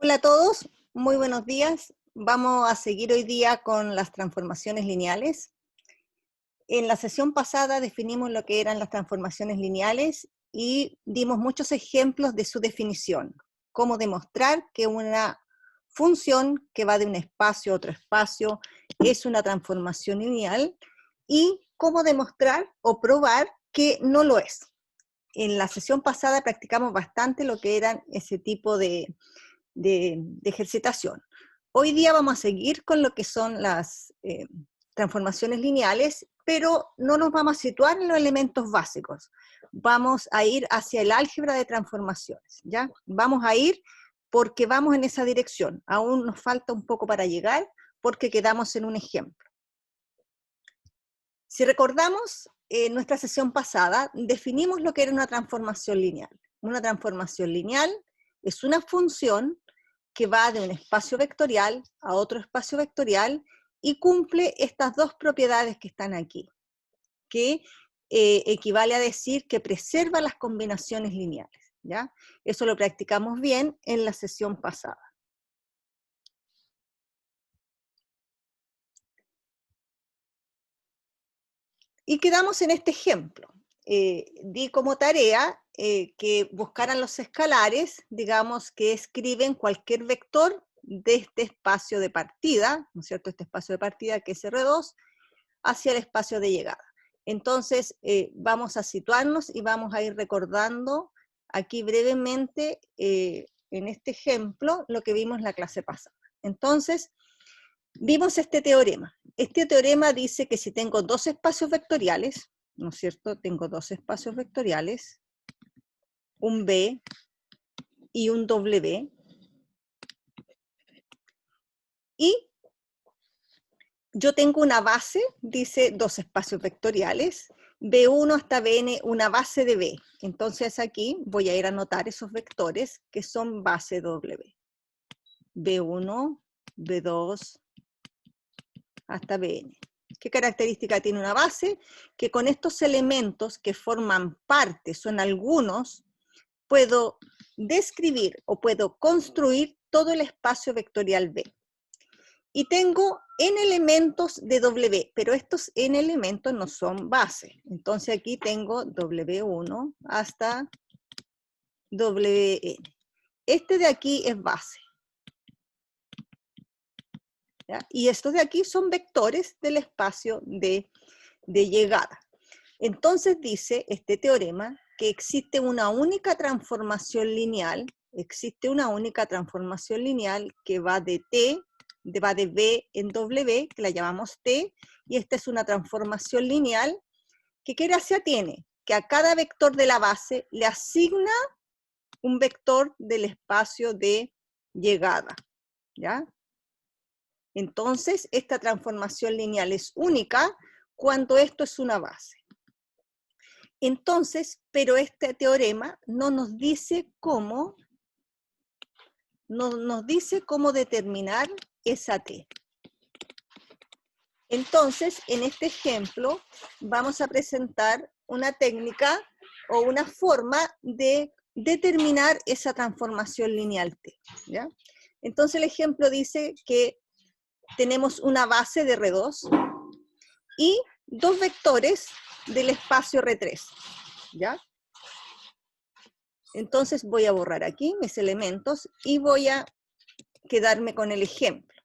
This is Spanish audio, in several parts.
Hola a todos, muy buenos días. Vamos a seguir hoy día con las transformaciones lineales. En la sesión pasada definimos lo que eran las transformaciones lineales y dimos muchos ejemplos de su definición. Cómo demostrar que una función que va de un espacio a otro espacio es una transformación lineal y cómo demostrar o probar que no lo es. En la sesión pasada practicamos bastante lo que eran ese tipo de ejercitación. Hoy día vamos a seguir con lo que son las transformaciones lineales, pero no nos vamos a situar en los elementos básicos. Vamos a ir hacia el álgebra de transformaciones, ¿ya? Vamos a ir porque vamos en esa dirección. Aún nos falta un poco para llegar porque quedamos en un ejemplo. Si recordamos, en nuestra sesión pasada definimos lo que era una transformación lineal. Una transformación lineal es una función que va de un espacio vectorial a otro espacio vectorial y cumple estas dos propiedades que están aquí, que equivale a decir que preserva las combinaciones lineales, ¿ya? Eso lo practicamos bien en la sesión pasada. Y quedamos en este ejemplo. Di como tarea que buscaran los escalares, digamos, que escriben cualquier vector de este espacio de partida, ¿no es cierto? Este espacio de partida que es R2, hacia el espacio de llegada. Entonces, vamos a situarnos y vamos a ir recordando aquí brevemente, en este ejemplo, lo que vimos en la clase pasada. Entonces, vimos este teorema. Este teorema dice que si tengo dos espacios vectoriales, ¿no es cierto? Tengo dos espacios vectoriales, un B y un W, y yo tengo una base, dice dos espacios vectoriales, B1 hasta Bn, una base de B. Entonces aquí voy a ir a anotar esos vectores que son base W. B1, B2, hasta Bn. ¿Qué característica tiene una base? Que con estos elementos que forman parte, son algunos, puedo describir o puedo construir todo el espacio vectorial B. Y tengo n elementos de W, pero estos n elementos no son base. Entonces aquí tengo W1 hasta Wn. Este de aquí es base, ¿ya? Y estos de aquí son vectores del espacio de llegada. Entonces dice este teorema que existe una única transformación lineal, que va de T, va de B en W, que la llamamos T, y esta es una transformación lineal que ¿qué gracia tiene? Que a cada vector de la base le asigna un vector del espacio de llegada, ¿ya? Entonces, esta transformación lineal es única cuando esto es una base. Entonces, pero este teorema no nos dice cómo determinar esa T. Entonces, en este ejemplo, vamos a presentar una técnica o una forma de determinar esa transformación lineal T, ¿ya? Entonces, el ejemplo dice que tenemos una base de R2 y dos vectores del espacio R3, ¿ya? Entonces voy a borrar aquí mis elementos y voy a quedarme con el ejemplo.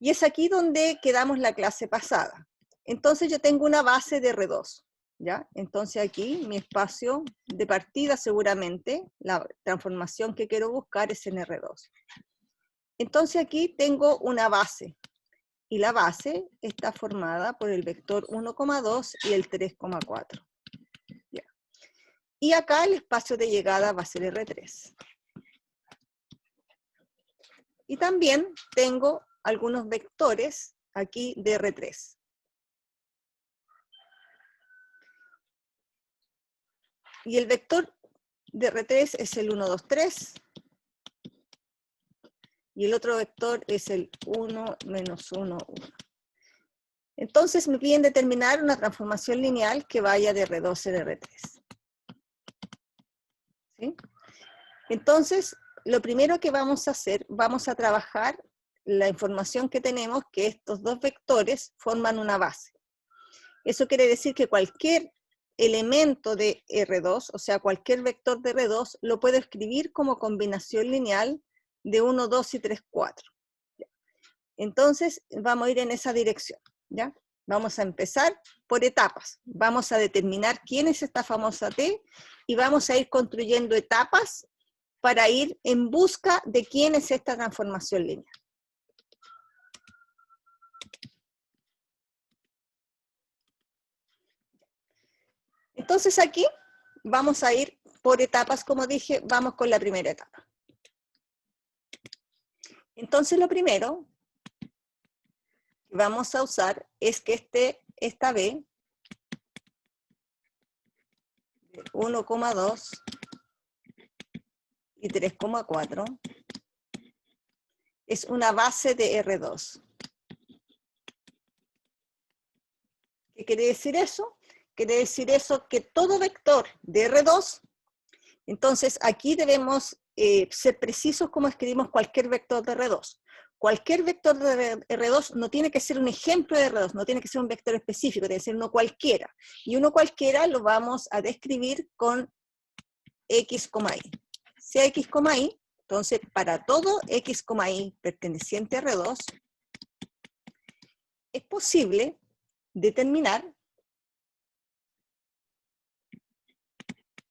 Y es aquí donde quedamos la clase pasada. Entonces yo tengo una base de R2, ¿ya? Entonces aquí mi espacio de partida seguramente, la transformación que quiero buscar es en R2. Entonces aquí tengo una base, y la base está formada por el vector 1,2 y el 3,4. Y acá el espacio de llegada va a ser R3. Y también tengo algunos vectores aquí de R3. Y el vector de R3 es el 1, 2, 3. Y el otro vector es el 1, menos 1, 1. Entonces me piden determinar una transformación lineal que vaya de R2 en R3. ¿Sí? Entonces, lo primero que vamos a hacer, vamos a trabajar la información que tenemos, que estos dos vectores forman una base. Eso quiere decir que cualquier elemento de R2, o sea, cualquier vector de R2, lo puedo escribir como combinación lineal de 1, 2 y 3, 4. Entonces, vamos a ir en esa dirección, ¿ya? Vamos a empezar por etapas. Vamos a determinar quién es esta famosa T y vamos a ir construyendo etapas para ir en busca de quién es esta transformación lineal. Entonces aquí vamos a ir por etapas, como dije, vamos con la primera etapa. Entonces lo primero que vamos a usar es que esta B, 1,2 y 3,4, es una base de R2. ¿Qué quiere decir eso? Quiere decir eso que todo vector de R2, entonces aquí debemos ser precisos como escribimos cualquier vector de R2. Cualquier vector de R2 no tiene que ser un ejemplo de R2, no tiene que ser un vector específico, tiene que ser uno cualquiera. Y uno cualquiera lo vamos a describir con X, Y. Sea X, Y, entonces para todo X, Y perteneciente a R2, es posible determinar,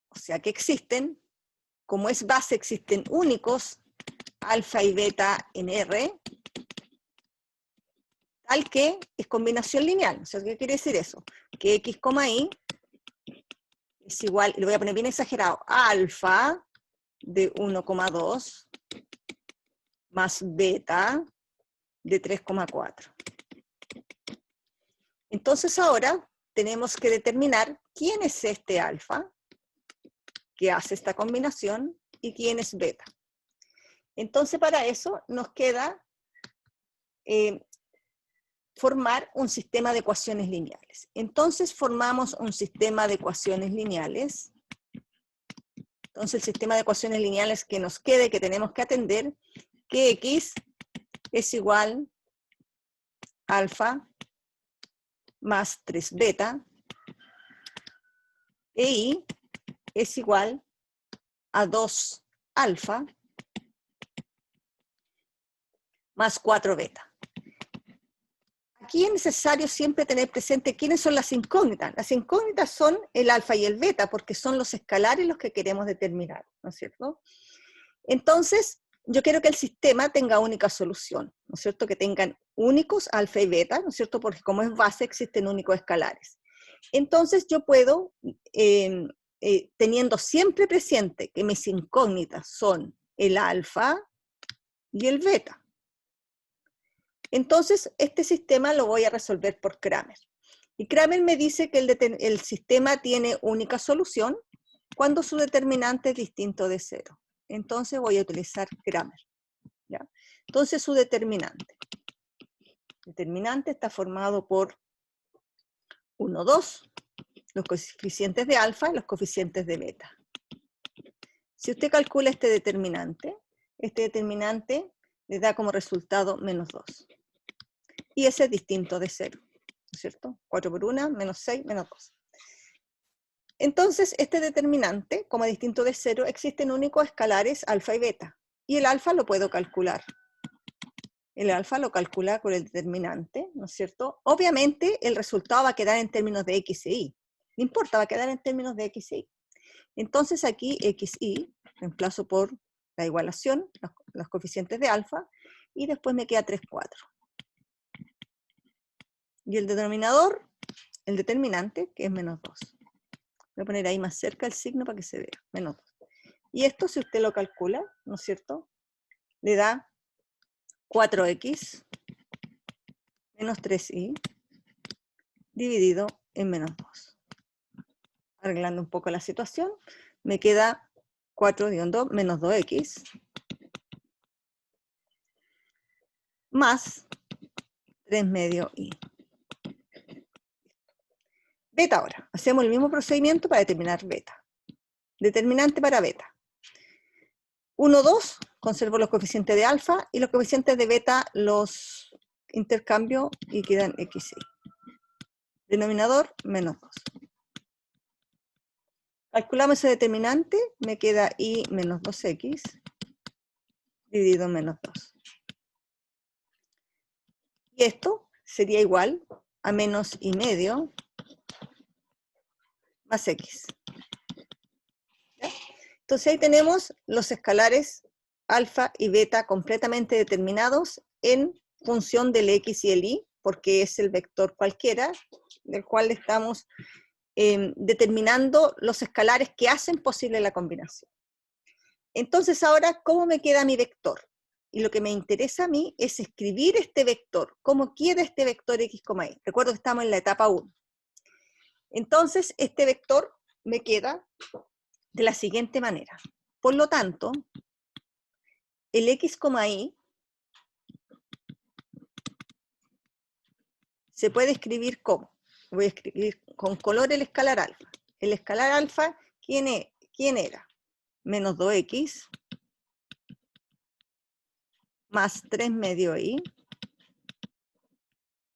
o sea que existen, como es base, existen únicos alfa y beta en R, tal que es combinación lineal. O sea, ¿qué quiere decir eso? Que X, Y es igual, lo voy a poner bien exagerado, a alfa de 1,2 más beta de 3,4. Entonces ahora tenemos que determinar quién es este alfa que hace esta combinación y quién es beta. Entonces para eso nos queda formar un sistema de ecuaciones lineales. Entonces formamos un sistema de ecuaciones lineales. Entonces el sistema de ecuaciones lineales que nos quede, que tenemos que atender, que X es igual a alfa más 3 beta, e Y es igual a 2 alfa más 4 beta. Aquí es necesario siempre tener presente quiénes son las incógnitas. Las incógnitas son el alfa y el beta, porque son los escalares los que queremos determinar, ¿no es cierto? Entonces, yo quiero que el sistema tenga única solución, ¿no es cierto? Que tengan únicos alfa y beta, ¿no es cierto? Porque como es base existen únicos escalares. Entonces yo puedo, teniendo siempre presente que mis incógnitas son el alfa y el beta. Entonces este sistema lo voy a resolver por Cramer. Y Cramer me dice que el sistema tiene única solución cuando su determinante es distinto de 0. Entonces voy a utilizar Cramer, ¿ya? Entonces su determinante está formado por 1, 2, los coeficientes de alfa y los coeficientes de beta. Si usted calcula este determinante le da como resultado menos 2. Y ese es distinto de 0, ¿no es cierto? 4 por 1, menos 6, menos 2. Entonces, este determinante, como distinto de 0, existen únicos escalares alfa y beta. Y el alfa lo puedo calcular. El alfa lo calcula con el determinante, ¿no es cierto? Obviamente, el resultado va a quedar en términos de x e y. No importa, va a quedar en términos de x e y. Entonces aquí xy, reemplazo por la igualación, los coeficientes de alfa, y después me queda 3, 4. Y el denominador, el determinante, que es menos 2. Voy a poner ahí más cerca el signo para que se vea, menos 2. Y esto, si usted lo calcula, ¿no es cierto?, le da 4x menos 3y dividido en menos 2. Arreglando un poco la situación, me queda 4 dividido en 2 menos 2x más 3 medio y. Beta ahora. Hacemos el mismo procedimiento para determinar beta. Determinante para beta. 1, 2, conservo los coeficientes de alfa y los coeficientes de beta los intercambio y quedan x. Denominador, menos 2. Calculamos ese determinante, me queda y menos 2x dividido en menos 2. Y esto sería igual a menos y medio más x. ¿Ya? Entonces ahí tenemos los escalares alfa y beta completamente determinados en función del x y el y, porque es el vector cualquiera, del cual estamos determinando los escalares que hacen posible la combinación. Entonces ahora, ¿cómo me queda mi vector? Y lo que me interesa a mí es escribir este vector, cómo queda este vector x, y. Recuerdo que estamos en la etapa 1. Entonces, este vector me queda de la siguiente manera. Por lo tanto, el x, y se puede escribir como. Voy a escribir con color el escalar alfa. El escalar alfa, ¿quién era? Menos 2x más 3 medio y,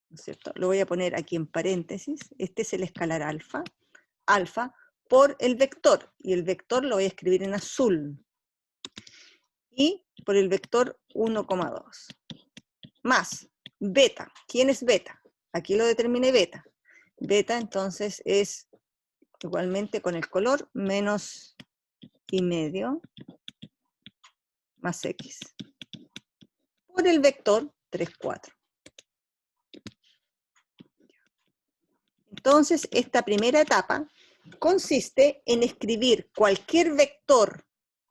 ¿no es cierto? Lo voy a poner aquí en paréntesis. Este es el escalar alfa por el vector, y el vector lo voy a escribir en azul, y por el vector 1,2, más beta. ¿Quién es beta? Aquí lo determiné beta. Beta entonces es igualmente con el color menos y medio más x por el vector 3, 4. Entonces, esta primera etapa consiste en escribir cualquier vector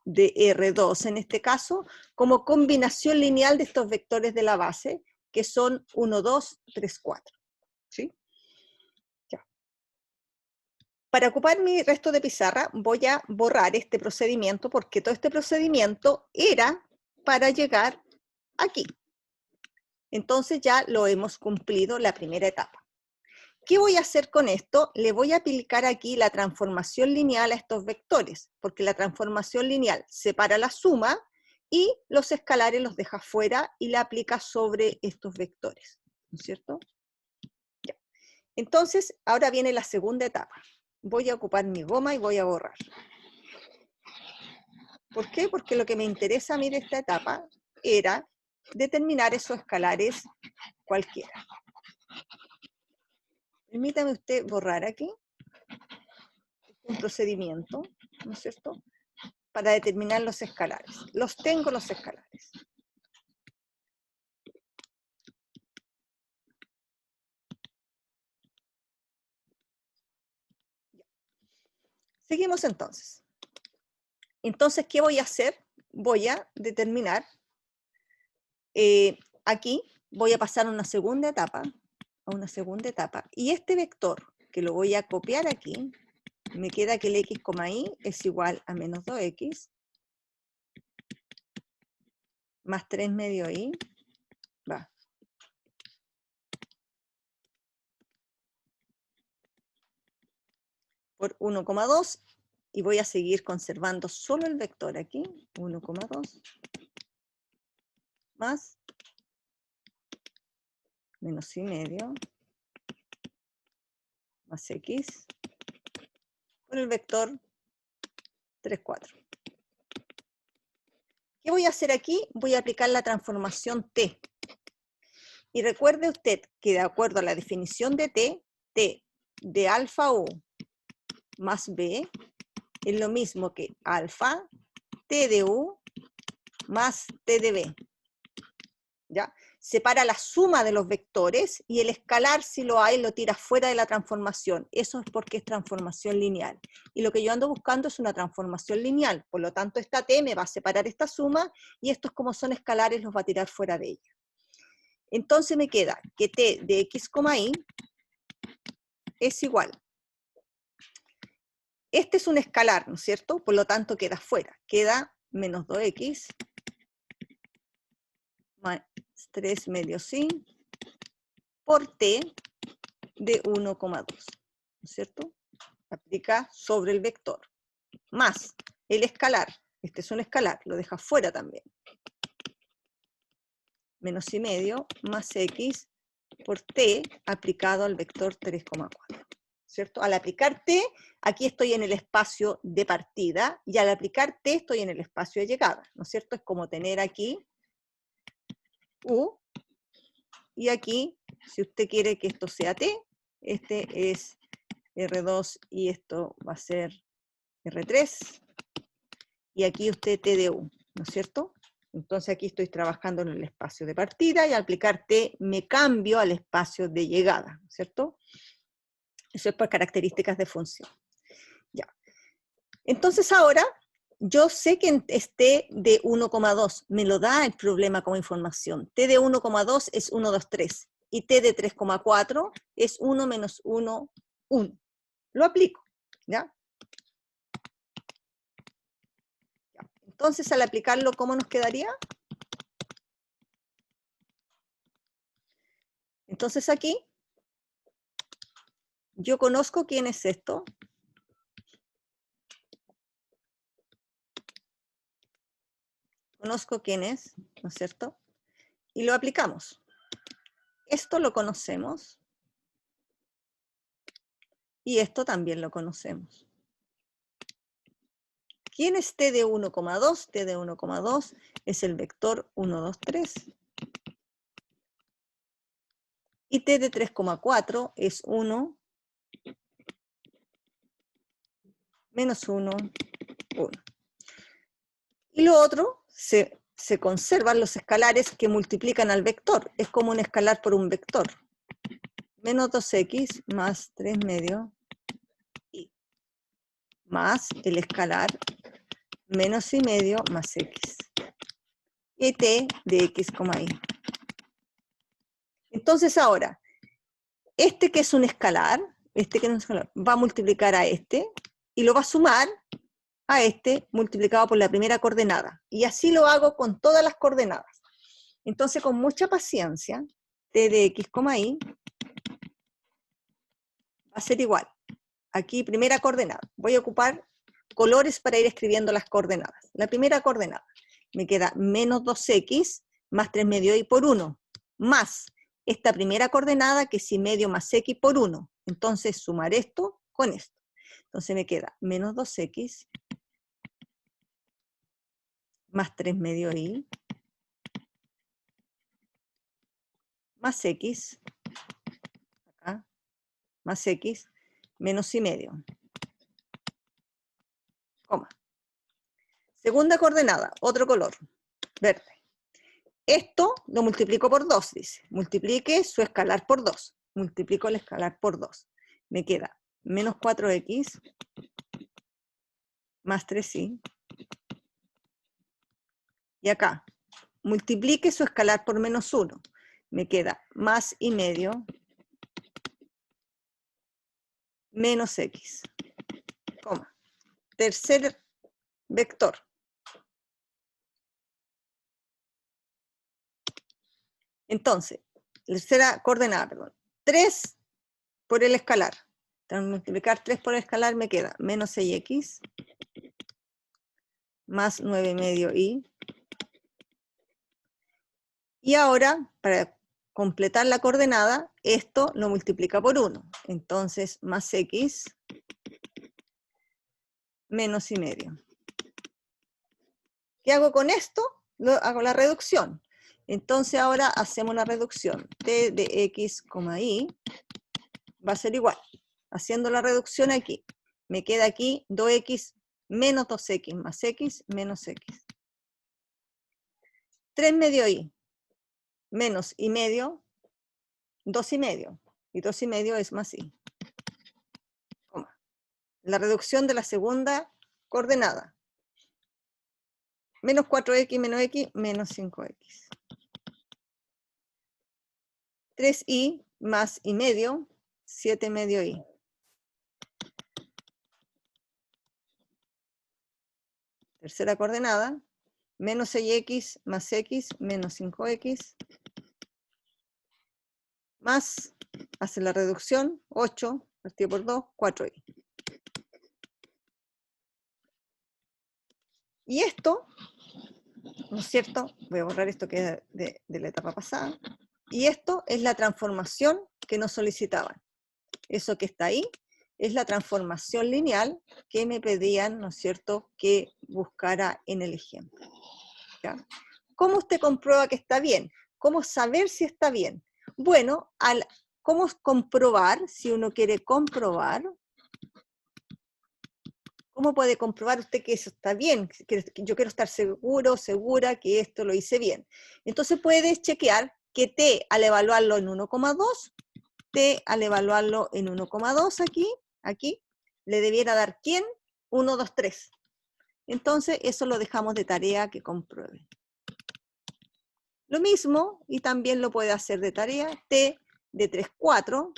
de R2, en este caso, como combinación lineal de estos vectores de la base, que son 1, 2, 3, 4. ¿Sí? Ya. Para ocupar mi resto de pizarra, voy a borrar este procedimiento, porque todo este procedimiento era para llegar aquí. Entonces ya lo hemos cumplido la primera etapa. ¿Qué voy a hacer con esto? Le voy a aplicar aquí la transformación lineal a estos vectores, porque la transformación lineal separa la suma y los escalares los deja fuera y la aplica sobre estos vectores, ¿no es cierto? Ya. Entonces, ahora viene la segunda etapa. Voy a ocupar mi goma y voy a borrar. ¿Por qué? Porque lo que me interesa a mí de esta etapa era determinar esos escalares cualquiera. Permítame usted borrar aquí un procedimiento, ¿no es cierto?, para determinar los escalares. Los tengo los escalares. Seguimos entonces. Entonces, ¿qué voy a hacer? Voy a determinar, aquí voy a pasar a una segunda etapa, y este vector, que lo voy a copiar aquí, me queda que el x, y es igual a menos 2x, más 3 medio y, va. Por 1,2, y voy a seguir conservando solo el vector aquí, 1,2, más menos y medio, más x, por el vector 3, 4. ¿Qué voy a hacer aquí? Voy a aplicar la transformación t. Y recuerde usted que de acuerdo a la definición de t de alfa u más b es lo mismo que alfa t de u más t de b. ¿Ya? Separa la suma de los vectores y el escalar, si lo hay, lo tira fuera de la transformación. Eso es porque es transformación lineal. Y lo que yo ando buscando es una transformación lineal. Por lo tanto, esta t me va a separar esta suma y estos, como son escalares, los va a tirar fuera de ella. Entonces me queda que t de x, y es igual. Este es un escalar, ¿no es cierto? Por lo tanto, queda fuera. Queda menos 2x más 3 medios y por t de 1,2, ¿no es cierto? Aplica sobre el vector, más el escalar Este es un escalar, lo deja fuera también. Menos y medio más x por t aplicado al vector 3,4. ¿Cierto? Al aplicar t, aquí estoy en el espacio de partida, y al aplicar t estoy en el espacio de llegada, ¿no es cierto? Es como tener aquí u, y aquí, si usted quiere que esto sea t, este es R2 y esto va a ser R3, y aquí usted t de u, ¿no es cierto? Entonces aquí estoy trabajando en el espacio de partida, y al aplicar t me cambio al espacio de llegada, ¿no es cierto? Eso es por características de función. Ya. Entonces ahora, yo sé que es t de 1,2, me lo da el problema como información. T de 1,2 es 1, 2, 3, y t de 3,4 es 1 menos 1, 1. Lo aplico, ¿ya? Entonces, al aplicarlo, ¿cómo nos quedaría? Entonces aquí, yo conozco quién es esto. Conozco quién es, ¿no es cierto? Y lo aplicamos. Esto lo conocemos. Y esto también lo conocemos. ¿Quién es t de 1,2? T de 1,2 es el vector 1, 2, 3. Y t de 3,4 es 1 menos 1, 1. Y lo otro, se conservan los escalares que multiplican al vector. Es como un escalar por un vector. Menos 2x más 3 medio y más el escalar menos y medio más x. Y t de x, y. Entonces ahora, este que es un escalar, va a multiplicar a este y lo va a sumar a este multiplicado por la primera coordenada. Y así lo hago con todas las coordenadas. Entonces, con mucha paciencia, t de x, y va a ser igual. Aquí, primera coordenada. Voy a ocupar colores para ir escribiendo las coordenadas. La primera coordenada me queda menos 2x más 3 medio y por 1, más esta primera coordenada que es y medio más x por 1. Entonces, sumar esto con esto. Entonces me queda menos 2x más 3 medio y más x, acá, más x, menos y medio, coma. Segunda coordenada, otro color, verde. Esto lo multiplico por 2, dice. Multiplique su escalar por 2. Multiplico el escalar por 2. Me queda menos 4x más 3y. Y acá, multiplique su escalar por menos 1. Me queda más y medio menos x, coma. Tercer vector. Entonces, tercera coordenada, perdón. 3 por el escalar. Al multiplicar 3 por el escalar me queda menos 6x más 9 medio y. Y ahora, para completar la coordenada, esto lo multiplica por 1. Entonces, más x menos y medio. ¿Qué hago con esto? Hago la reducción. Entonces ahora hacemos la reducción. T de x, y va a ser igual. Haciendo la reducción aquí. Me queda aquí 2x menos 2x más x menos x. 3 medio y menos y medio, 2 y medio. Y 2 y medio es más y. Coma. La reducción de la segunda coordenada. Menos 4x menos x menos 5x. 3y más y medio, 7 medio y. Tercera coordenada, menos 6x más x menos 5x, más, hace la reducción, 8 partido por 2, 4y. Y esto, ¿no es cierto? Voy a borrar esto que es de la etapa pasada. Y esto es la transformación que nos solicitaban. Eso que está ahí es la transformación lineal que me pedían, ¿no es cierto?, que buscara en el ejemplo. ¿Ya? ¿Cómo usted comprueba que está bien? ¿Cómo saber si está bien? Bueno, ¿cómo comprobar, si uno quiere comprobar? ¿Cómo puede comprobar usted que eso está bien? Yo quiero estar seguro, segura que esto lo hice bien. Entonces puedes chequear que T al evaluarlo en 1,2, T al evaluarlo en 1,2 aquí, le debiera dar ¿quién? 1, 2, 3. Entonces eso lo dejamos de tarea que compruebe. Lo mismo, y también lo puede hacer de tarea, T de 3, 4,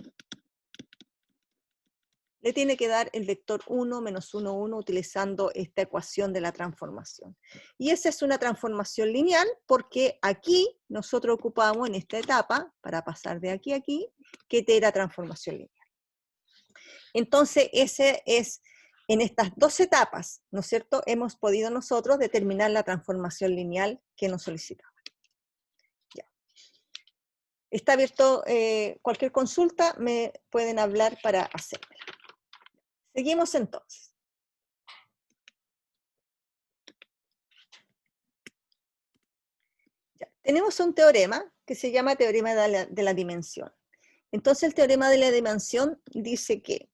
le tiene que dar el vector 1 menos 1, 1 utilizando esta ecuación de la transformación. Y esa es una transformación lineal porque aquí nosotros ocupamos en esta etapa, para pasar de aquí a aquí, que T era transformación lineal. Entonces, ese es, en estas dos etapas, ¿no es cierto?, hemos podido nosotros determinar la transformación lineal que nos solicitaba. Ya. Está abierto cualquier consulta, me pueden hablar para hacérmela. Seguimos entonces. Ya. Tenemos un teorema que se llama teorema de la dimensión. Entonces el teorema de la dimensión dice que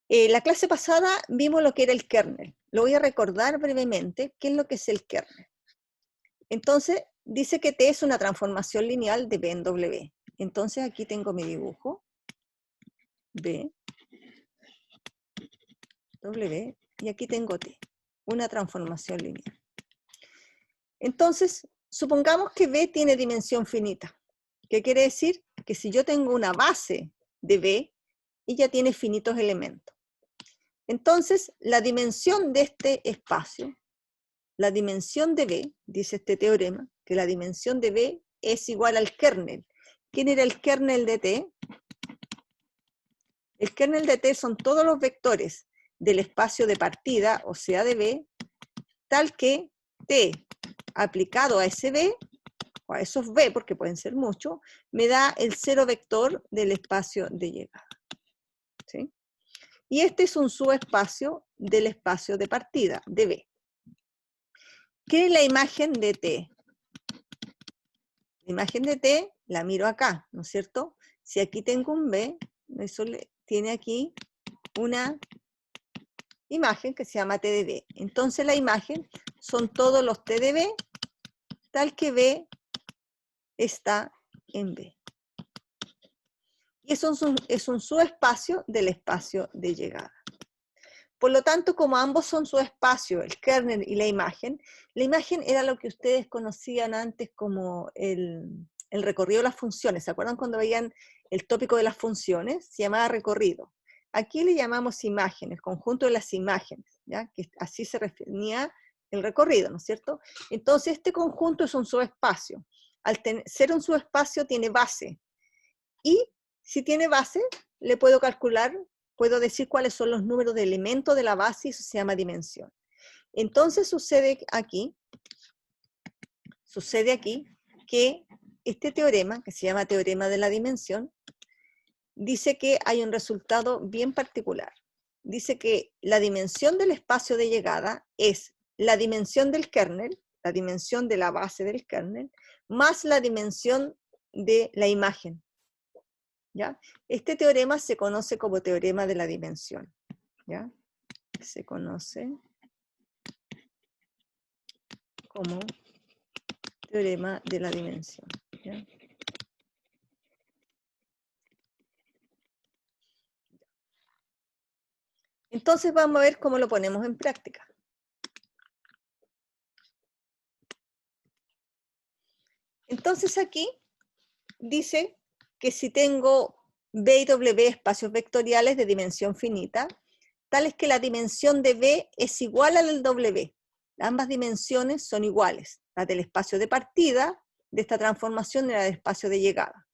la clase pasada vimos lo que era el kernel. Lo voy a recordar brevemente, qué es lo que es el kernel. Entonces dice que T es una transformación lineal de B en W. Entonces aquí tengo mi dibujo. B, W, y aquí tengo T, una transformación lineal. Entonces, supongamos que B tiene dimensión finita. ¿Qué quiere decir? Que si yo tengo una base de B, ella tiene finitos elementos. Entonces, la dimensión de este espacio, la dimensión de B, dice este teorema, que la dimensión de B es igual al kernel. ¿Quién era el kernel de T? El kernel de T son todos los vectores del espacio de partida, o sea, de B, tal que T aplicado a ese B, o a esos B, porque pueden ser muchos, me da el cero vector del espacio de llegada. ¿Sí? Y este es un subespacio del espacio de partida, de B. ¿Qué es la imagen de T? La imagen de T la miro acá, ¿no es cierto? Si aquí tengo un B, eso tiene aquí una imagen que se llama T de B. Entonces la imagen son todos los T de B, tal que B está en B. Y eso es un subespacio del espacio de llegada. Por lo tanto, como ambos son subespacios, el kernel y la imagen era lo que ustedes conocían antes como el recorrido de las funciones. ¿Se acuerdan cuando veían el tópico de las funciones? Se llamaba recorrido. Aquí le llamamos imagen, el conjunto de las imágenes, ¿ya? Que así se refería el recorrido, ¿no es cierto? Entonces, este conjunto es un subespacio. Al ser un subespacio tiene base. Y si tiene base, le puedo calcular, puedo decir cuáles son los números de elementos de la base y eso se llama dimensión. Entonces sucede aquí que este teorema, que se llama teorema de la dimensión, dice que hay un resultado bien particular. Dice que la dimensión del espacio de llegada es la dimensión del kernel, la dimensión de la base del kernel, más la dimensión de la imagen. ¿Ya? Este teorema se conoce como teorema de la dimensión. ¿Ya? Se conoce como teorema de la dimensión. ¿Ya? Entonces vamos a ver cómo lo ponemos en práctica. Entonces aquí dice que si tengo B y W espacios vectoriales de dimensión finita, tal es que la dimensión de B es igual a la del W. Ambas dimensiones son iguales, la del espacio de partida de esta transformación y la del espacio de llegada.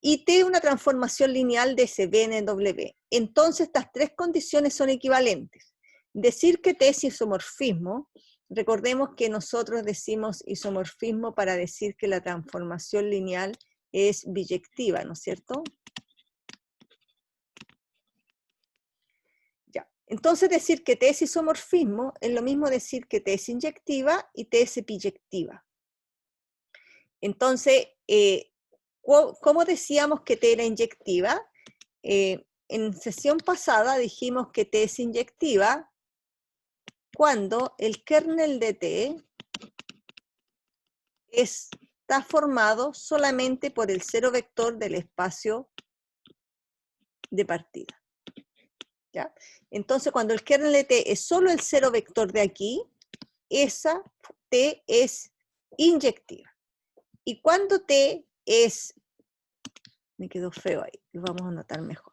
Y T una transformación lineal de ese B en el W. Entonces estas tres condiciones son equivalentes. Decir que T es isomorfismo, recordemos que nosotros decimos isomorfismo para decir que la transformación lineal es biyectiva, ¿no es cierto? Ya. Entonces decir que T es isomorfismo es lo mismo decir que T es inyectiva y T es biyectiva. Entonces, ¿cómo decíamos que T era inyectiva? En sesión pasada dijimos que T es inyectiva cuando el kernel de T está formado solamente por el cero vector del espacio de partida. ¿Ya? Entonces, cuando el kernel de T es solo el cero vector de aquí, esa T es inyectiva. Y cuando T es, me quedó feo ahí, lo vamos a notar mejor.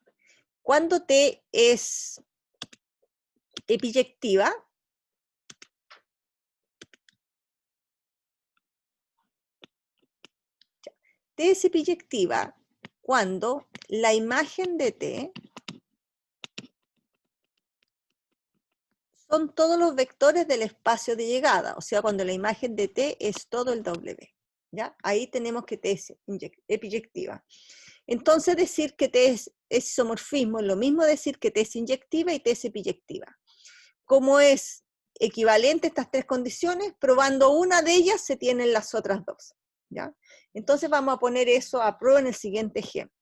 Cuando T es epiyectiva, T es epiyectiva cuando la imagen de T son todos los vectores del espacio de llegada, o sea, cuando la imagen de T es todo el W. ¿Ya? Ahí tenemos que T es epiyectiva. Entonces decir que T es isomorfismo es lo mismo decir que T es inyectiva y T es epiyectiva. Como es equivalente estas tres condiciones, probando una de ellas se tienen las otras dos. ¿Ya? Entonces vamos a poner eso a prueba en el siguiente ejemplo.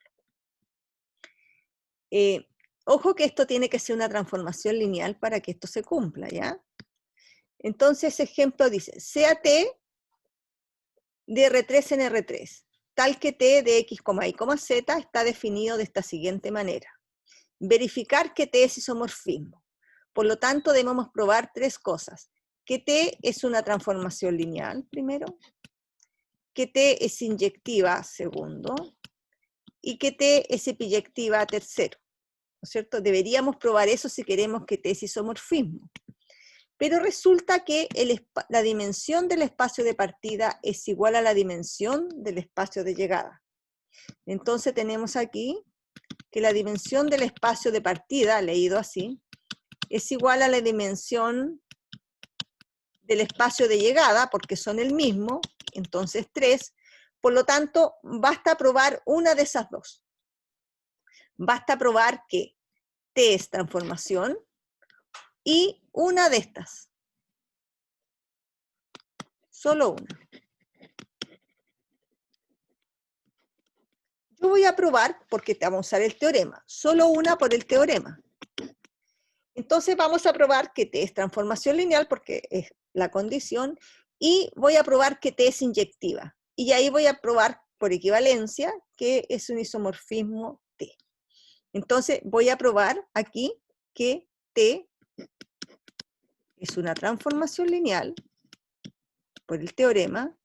Ojo que esto tiene que ser una transformación lineal para que esto se cumpla, ¿ya? Entonces ese ejemplo dice, sea T de R3 en R3, tal que T de X, Y, Z está definido de esta siguiente manera. Verificar que T es isomorfismo. Por lo tanto, debemos probar tres cosas. Que T es una transformación lineal, primero. Que T es inyectiva, segundo. Y que T es epiyectiva, tercero. ¿No es cierto? Deberíamos probar eso si queremos que T es isomorfismo. Pero resulta que la dimensión del espacio de partida es igual a la dimensión del espacio de llegada. Entonces tenemos aquí que la dimensión del espacio de partida, leído así, es igual a la dimensión del espacio de llegada, porque son el mismo, entonces 3. Por lo tanto, basta probar una de esas dos. Basta probar que T es transformación y una de estas. Solo una. Yo voy a probar, porque vamos a usar el teorema, solo una por el teorema. Entonces vamos a probar que T es transformación lineal, porque es la condición, y voy a probar que T es inyectiva. Y ahí voy a probar por equivalencia que es un isomorfismo T. Entonces voy a probar aquí que T es una transformación lineal por el teorema,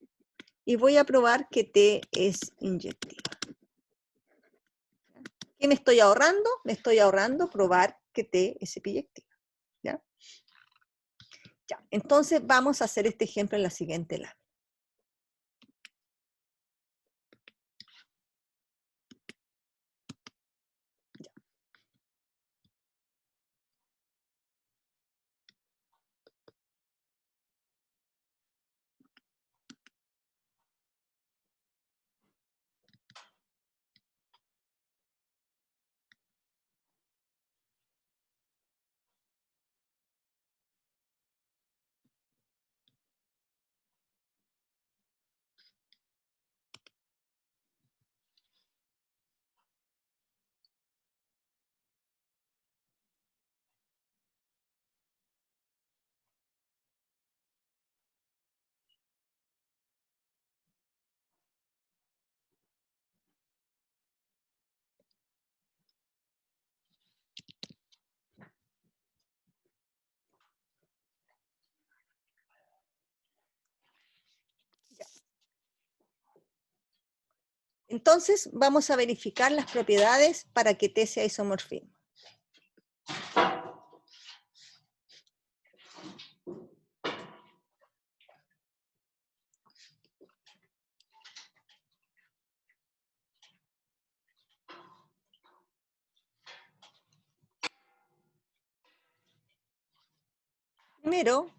y voy a probar que T es inyectiva. ¿Qué me estoy ahorrando? Me estoy ahorrando probar que T es epiyectiva. ¿Ya? Ya. Entonces vamos a hacer este ejemplo en la siguiente lámina. Entonces vamos a verificar las propiedades para que T sea isomorfismo. primero,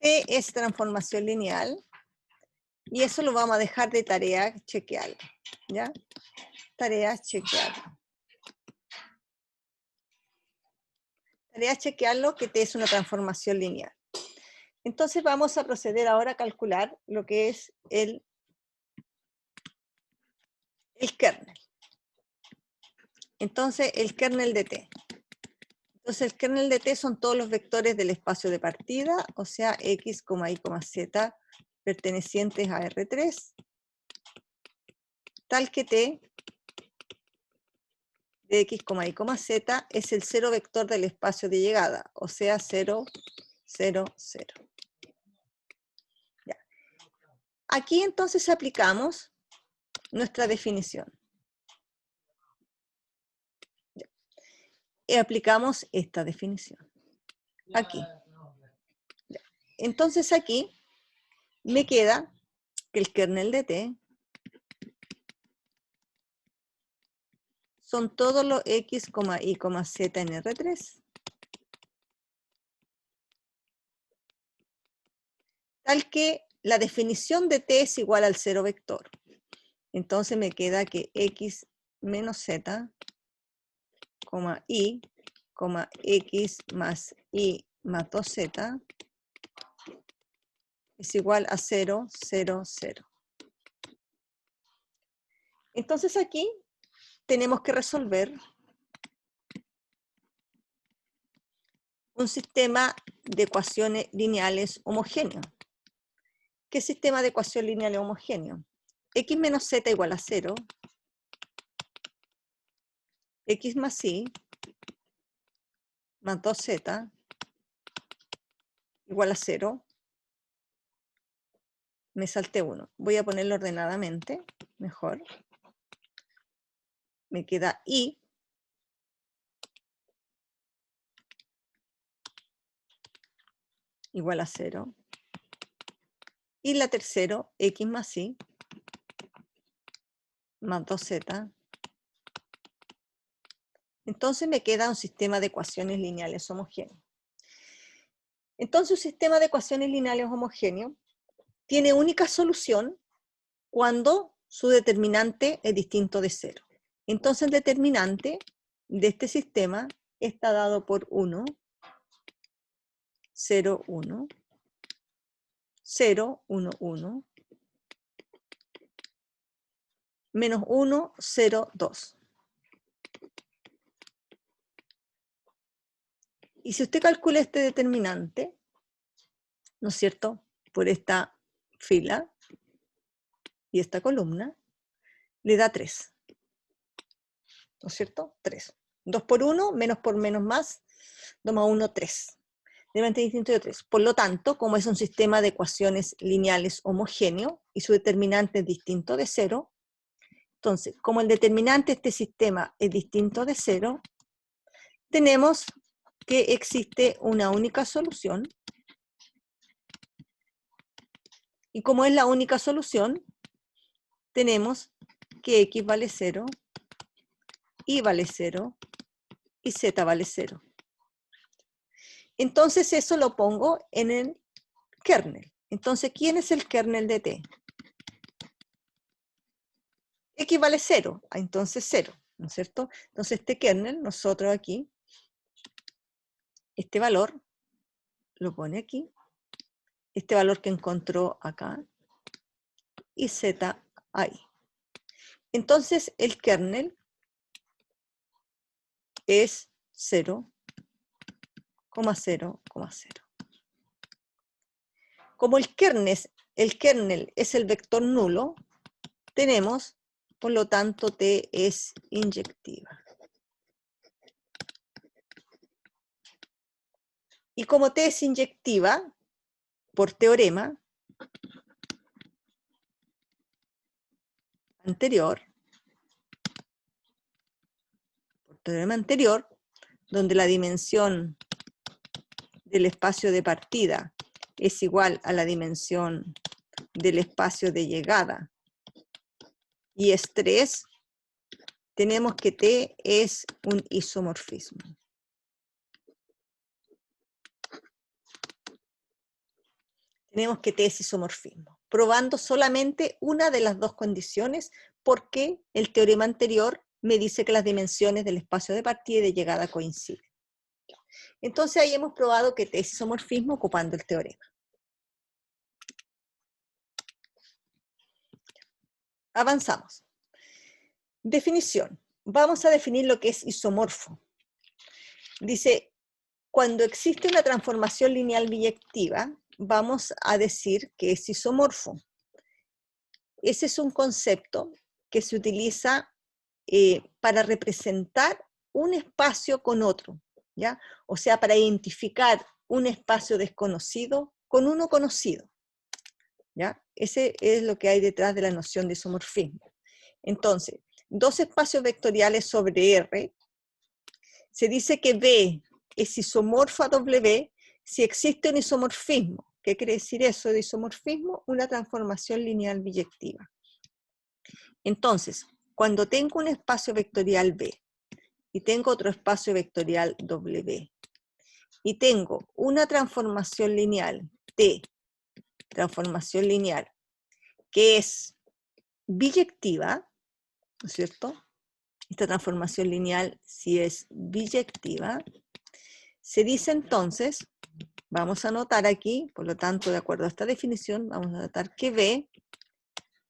T es transformación lineal, y eso lo vamos a dejar de tarea chequearlo, ¿ya? Tarea chequearlo. Tarea chequearlo que T es una transformación lineal. Entonces vamos a proceder ahora a calcular lo que es el kernel. Entonces, el kernel de T. Entonces, el kernel de T son todos los vectores del espacio de partida, o sea, x, y, z, pertenecientes a R3, tal que T de x, y, z es el cero vector del espacio de llegada, o sea, 0, 0, 0. Ya. Aquí entonces aplicamos nuestra definición. Ya. Y aplicamos esta definición. Aquí. Ya. Entonces aquí me queda que el kernel de T son todos los x, y, z en R3. Tal que la definición de T es igual al cero vector. Entonces me queda que x menos z, y, x más y más 2z es igual a 0, 0, 0. Entonces aquí tenemos que resolver un sistema de ecuaciones lineales homogéneo. ¿Qué sistema de ecuación lineal homogéneo? X menos z igual a 0, x más y más 2z igual a 0. Me salté uno. Voy a ponerlo ordenadamente, mejor. Me queda y igual a 0. Y la tercera, x más y más 2z. Entonces me queda un sistema de ecuaciones lineales homogéneos. Entonces un sistema de ecuaciones lineales homogéneos tiene única solución cuando su determinante es distinto de 0. Entonces el determinante de este sistema está dado por 1, 0, 1, 0, 1, 1, menos 1, 0, 2. Y si usted calcula este determinante, ¿no es cierto?, por esta fila y esta columna, le da 3. ¿No es cierto? 3. 2 por 1, menos por menos más, 2 más 1, 3. Determinante distinto de 3. Por lo tanto, como es un sistema de ecuaciones lineales homogéneo y su determinante es distinto de 0, entonces, como el determinante de este sistema es distinto de 0, tenemos que existe una única solución, y como es la única solución, tenemos que x vale 0, y vale 0, y z vale 0. Entonces eso lo pongo en el kernel. Entonces, ¿quién es el kernel de T? X vale 0, entonces 0, ¿no es cierto? Entonces este kernel, nosotros aquí, este valor, lo pone aquí, este valor que encontró acá, y z ahí. Entonces el kernel es 0, 0, 0. Como el kernel es el vector nulo, tenemos, por lo tanto, T es inyectiva. Y como T es inyectiva, por teorema anterior, donde la dimensión del espacio de partida es igual a la dimensión del espacio de llegada y es 3, tenemos que T es un isomorfismo. tenemos que T es isomorfismo, probando solamente una de las dos condiciones, porque el teorema anterior me dice que las dimensiones del espacio de partida y de llegada coinciden. Entonces ahí hemos probado que T es isomorfismo ocupando el teorema. Avanzamos. Definición. Vamos a definir lo que es isomorfo. Dice, cuando existe una transformación lineal biyectiva, vamos a decir que es isomorfo. Ese es un concepto que se utiliza para representar un espacio con otro, ¿ya? O sea, para identificar un espacio desconocido con uno conocido, ¿ya? Ese es lo que hay detrás de la noción de isomorfismo. Entonces, dos espacios vectoriales sobre R, se dice que B es isomorfo a W si existe un isomorfismo. ¿Qué quiere decir eso de isomorfismo? Una transformación lineal biyectiva. Entonces, cuando tengo un espacio vectorial B y tengo otro espacio vectorial W y tengo una transformación lineal T, transformación lineal, que es biyectiva, ¿no es cierto? Esta transformación lineal, si es biyectiva, se dice entonces, vamos a anotar aquí, por lo tanto, de acuerdo a esta definición, vamos a anotar que B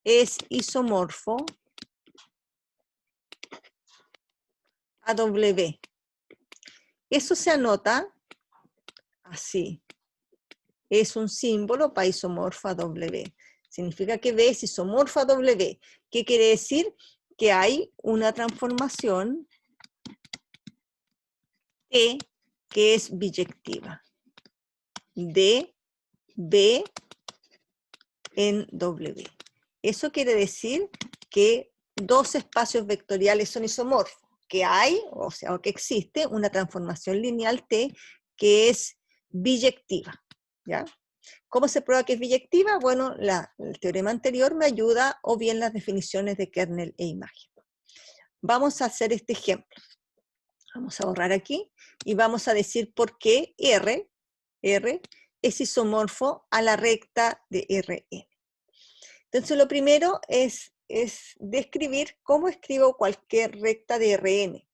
es isomorfo a W. Eso se anota así. Es un símbolo para isomorfo a W. Significa que B es isomorfo a W. ¿Qué quiere decir? Que hay una transformación T que es biyectiva. De B en W. Eso quiere decir que dos espacios vectoriales son isomorfos, que hay, o sea, o que existe una transformación lineal T que es biyectiva, ¿ya? ¿Cómo se prueba que es biyectiva? Bueno, el teorema anterior me ayuda, o bien las definiciones de kernel e imagen. Vamos a hacer este ejemplo. Vamos a borrar aquí, y vamos a decir por qué R es isomorfo a la recta de Rn. Entonces lo primero es describir cómo escribo cualquier recta de Rn.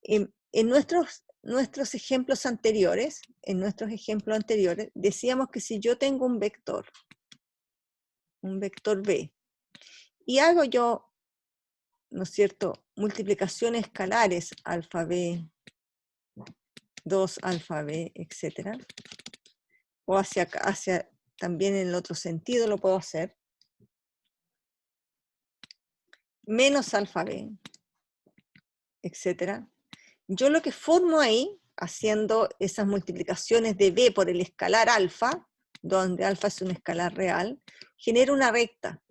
En nuestros ejemplos anteriores, decíamos que si yo tengo un vector B, y hago yo, ¿no es cierto?, multiplicaciones escalares, alfa b, 2 alfa b, etc. O hacia también en el otro sentido lo puedo hacer. Menos alfa b, etc. Yo lo que formo ahí, haciendo esas multiplicaciones de b por el escalar alfa, donde alfa es un escalar real, genero una recta.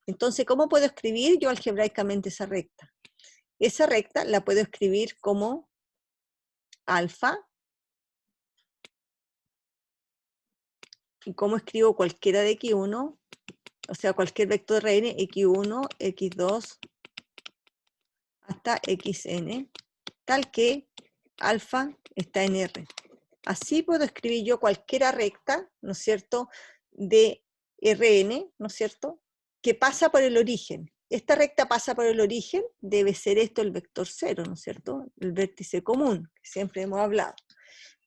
Entonces, ¿cómo puedo escribir yo algebraicamente esa recta? Esa recta la puedo escribir como alfa, y cómo escribo cualquiera de x1, o sea, cualquier vector Rn, x1, x2, hasta xn, tal que alfa está en R. Así puedo escribir yo cualquiera recta, ¿no es cierto?, de Rn, ¿no es cierto?, que pasa por el origen. Esta recta pasa por el origen, debe ser esto el vector 0, ¿no es cierto?, el vértice común, que siempre hemos hablado.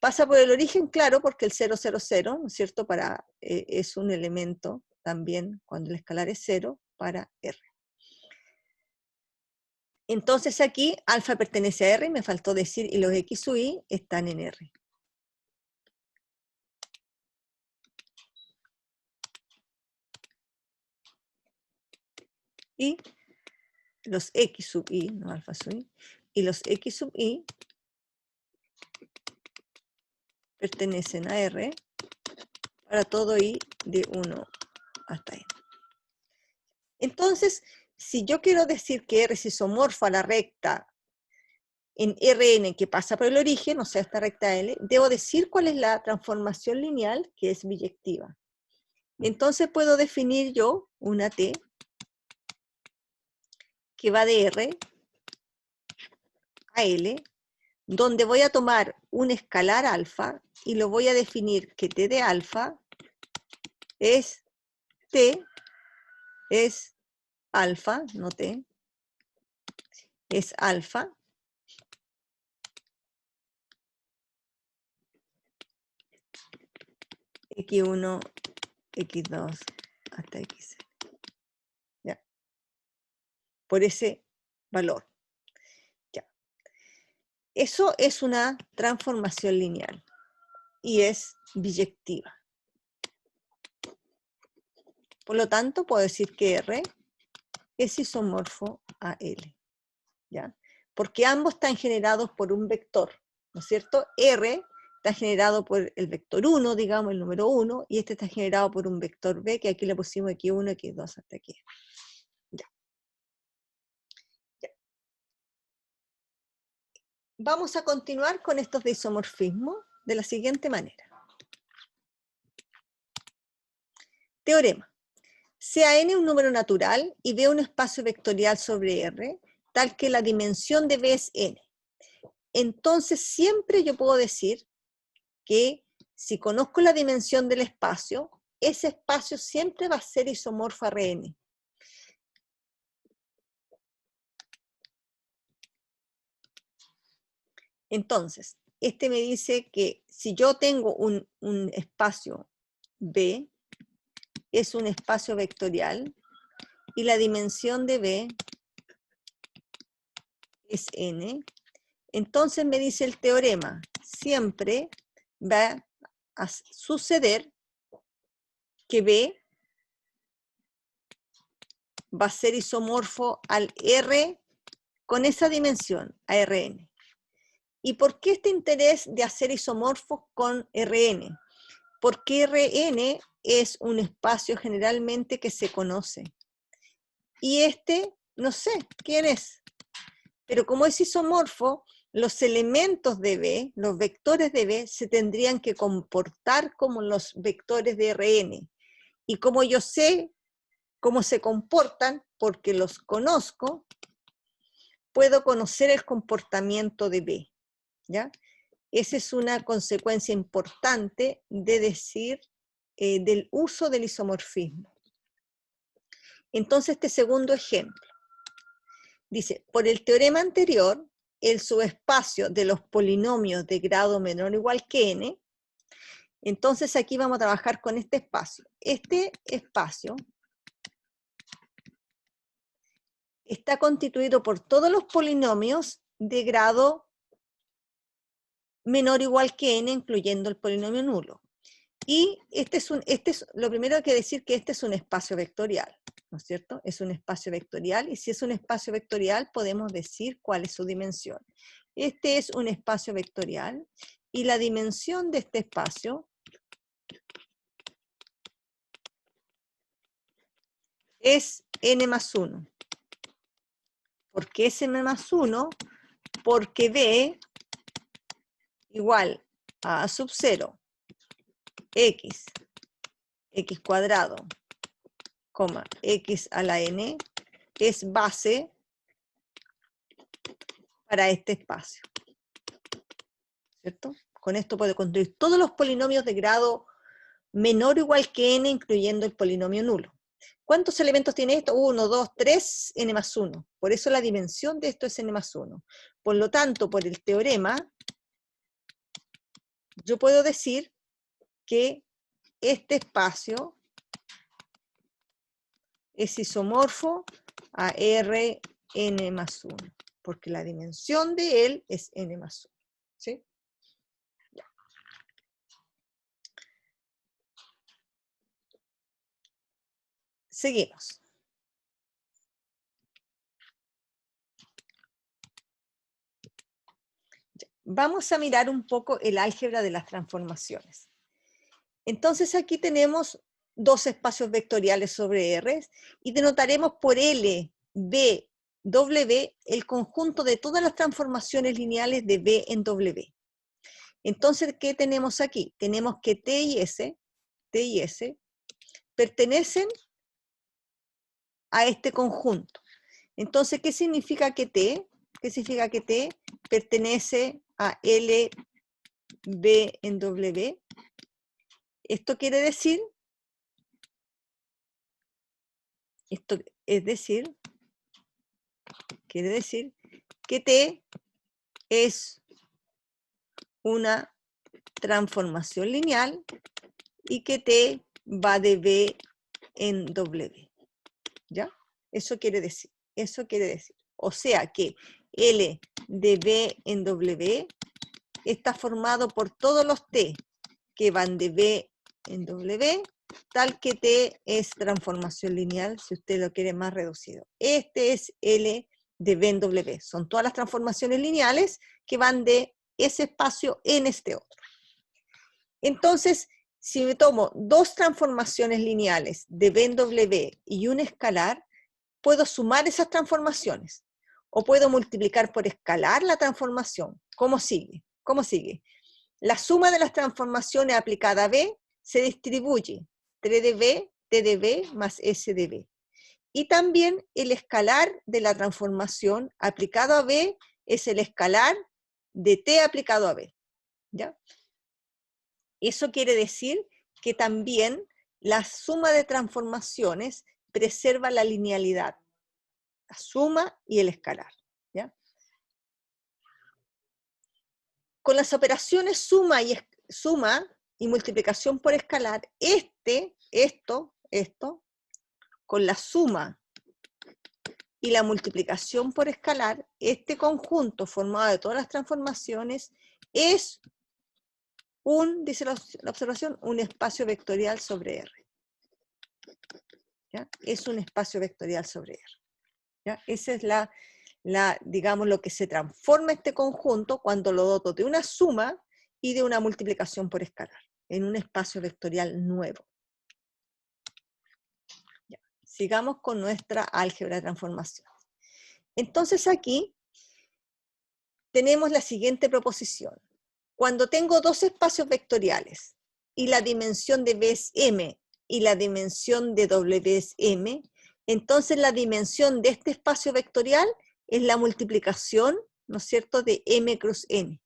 Pasa por el origen, claro, porque el 0, 0, 0, ¿no es cierto?, es un elemento también, cuando el escalar es 0, para R. Entonces aquí alfa pertenece a R, me faltó decir, y los x sub i están en R. Y los x sub i, no alfa sub i, y los x sub i pertenecen a R para todo i de 1 hasta n. Entonces, si yo quiero decir que R es isomorfo a la recta en Rn que pasa por el origen, o sea, esta recta L, debo decir cuál es la transformación lineal que es biyectiva. Entonces puedo definir yo una T que va de R a L, donde voy a tomar un escalar alfa y lo voy a definir que T de alfa es T, es alfa, no T, es alfa, X1, X2, hasta X. ¿Ya? Por ese valor. ¿Ya? Eso es una transformación lineal y es biyectiva. Por lo tanto, puedo decir que R es isomorfo a L. ¿Ya? Porque ambos están generados por un vector, ¿no es cierto? R está generado por el vector 1, digamos, el número 1, y este está generado por un vector B, que aquí le pusimos X1, X2 hasta aquí. Ya. Ya. Vamos a continuar con estos de isomorfismo de la siguiente manera. Teorema. Sea n un número natural y B un espacio vectorial sobre R, tal que la dimensión de B es n. Entonces siempre yo puedo decir que si conozco la dimensión del espacio, ese espacio siempre va a ser isomorfo a Rn. Entonces, este me dice que si yo tengo un espacio B, es un espacio vectorial, y la dimensión de B es n, entonces me dice el teorema, siempre va a suceder que B va a ser isomorfo al R con esa dimensión, a Rn. ¿Y por qué este interés de hacer isomorfos con Rn? Porque Rn es un espacio generalmente que se conoce. Y este, no sé quién es, pero como es isomorfo, los elementos de B, los vectores de B, se tendrían que comportar como los vectores de Rn. Y como yo sé cómo se comportan, porque los conozco, puedo conocer el comportamiento de B, ¿ya? Esa es una consecuencia importante de decir del uso del isomorfismo. Entonces, este segundo ejemplo. Dice, por el teorema anterior, el subespacio de los polinomios de grado menor o igual que n, entonces aquí vamos a trabajar con este espacio. Este espacio está constituido por todos los polinomios de grado menor o igual que n, incluyendo el polinomio nulo. Y lo primero hay que decir que este es un espacio vectorial, ¿no es cierto? Es un espacio vectorial, y si es un espacio vectorial podemos decir cuál es su dimensión. Este es un espacio vectorial, y la dimensión de este espacio es n más 1. ¿Por qué es n más 1? Porque B igual a A sub 0, x cuadrado, x a la n, es base para este espacio, ¿cierto? Con esto puedo construir todos los polinomios de grado menor o igual que n, incluyendo el polinomio nulo. ¿Cuántos elementos tiene esto? 1, 2, 3, n más 1. Por eso la dimensión de esto es n más 1. Por lo tanto, por el teorema, yo puedo decir que este espacio es isomorfo a Rn más 1, porque la dimensión de él es n más 1. ¿Sí? Ya. Seguimos. Vamos a mirar un poco el álgebra de las transformaciones. Entonces aquí tenemos dos espacios vectoriales sobre R y denotaremos por L, B, W el conjunto de todas las transformaciones lineales de B en W. Entonces, ¿qué tenemos aquí? Tenemos que T y S pertenecen a este conjunto. Entonces, ¿qué significa que T? ¿Qué significa que T pertenece a L, B en W? Esto quiere decir Esto es decir, quiere decir que T es una transformación lineal y que T va de B en W. ¿Ya? Eso quiere decir. O sea que L de B en W está formado por todos los T que van de B en W, tal que T es transformación lineal, si usted lo quiere más reducido. Este es L de B en W. Son todas las transformaciones lineales que van de ese espacio en este otro. Entonces, si me tomo dos transformaciones lineales de B en W y un escalar, puedo sumar esas transformaciones. O puedo multiplicar por escalar la transformación. ¿Cómo sigue? ¿Cómo sigue? La suma de las transformaciones aplicada a B se distribuye 3 de B, T de B más S de B. Y también el escalar de la transformación aplicado a B es el escalar de T aplicado a B. ¿Ya? Eso quiere decir que también la suma de transformaciones preserva la linealidad, la suma y el escalar. ¿Ya? Con las operaciones suma y multiplicación por escalar, esto, con la suma y la multiplicación por escalar, este conjunto formado de todas las transformaciones es dice la observación, un espacio vectorial sobre R. ¿Ya? Es un espacio vectorial sobre R. ¿Ya? Esa es digamos, lo que se transforma este conjunto cuando lo doto de una suma y de una multiplicación por escalar, en un espacio vectorial nuevo. Ya. Sigamos con nuestra álgebra de transformación. Entonces aquí tenemos la siguiente proposición. Cuando tengo dos espacios vectoriales y la dimensión de B es M y la dimensión de W es M, entonces la dimensión de este espacio vectorial es la multiplicación, ¿no es cierto?, de M cruz N.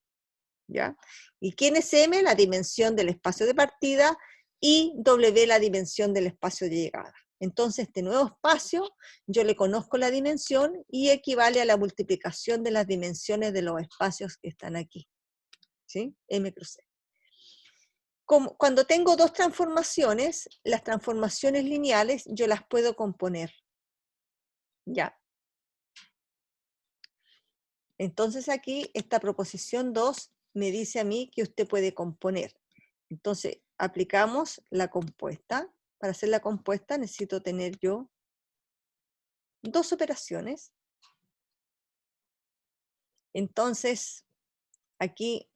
¿Ya? ¿Y quién es M? La dimensión del espacio de partida y W la dimensión del espacio de llegada. Entonces, este nuevo espacio, yo le conozco la dimensión y equivale a la multiplicación de las dimensiones de los espacios que están aquí. ¿Sí? M cruz N. Cuando tengo dos transformaciones, las transformaciones lineales yo las puedo componer. ¿Ya? Entonces aquí, esta proposición 2 me dice a mí que usted puede componer. Entonces, aplicamos la compuesta. Para hacer la compuesta necesito tener yo dos operaciones. Entonces, aquí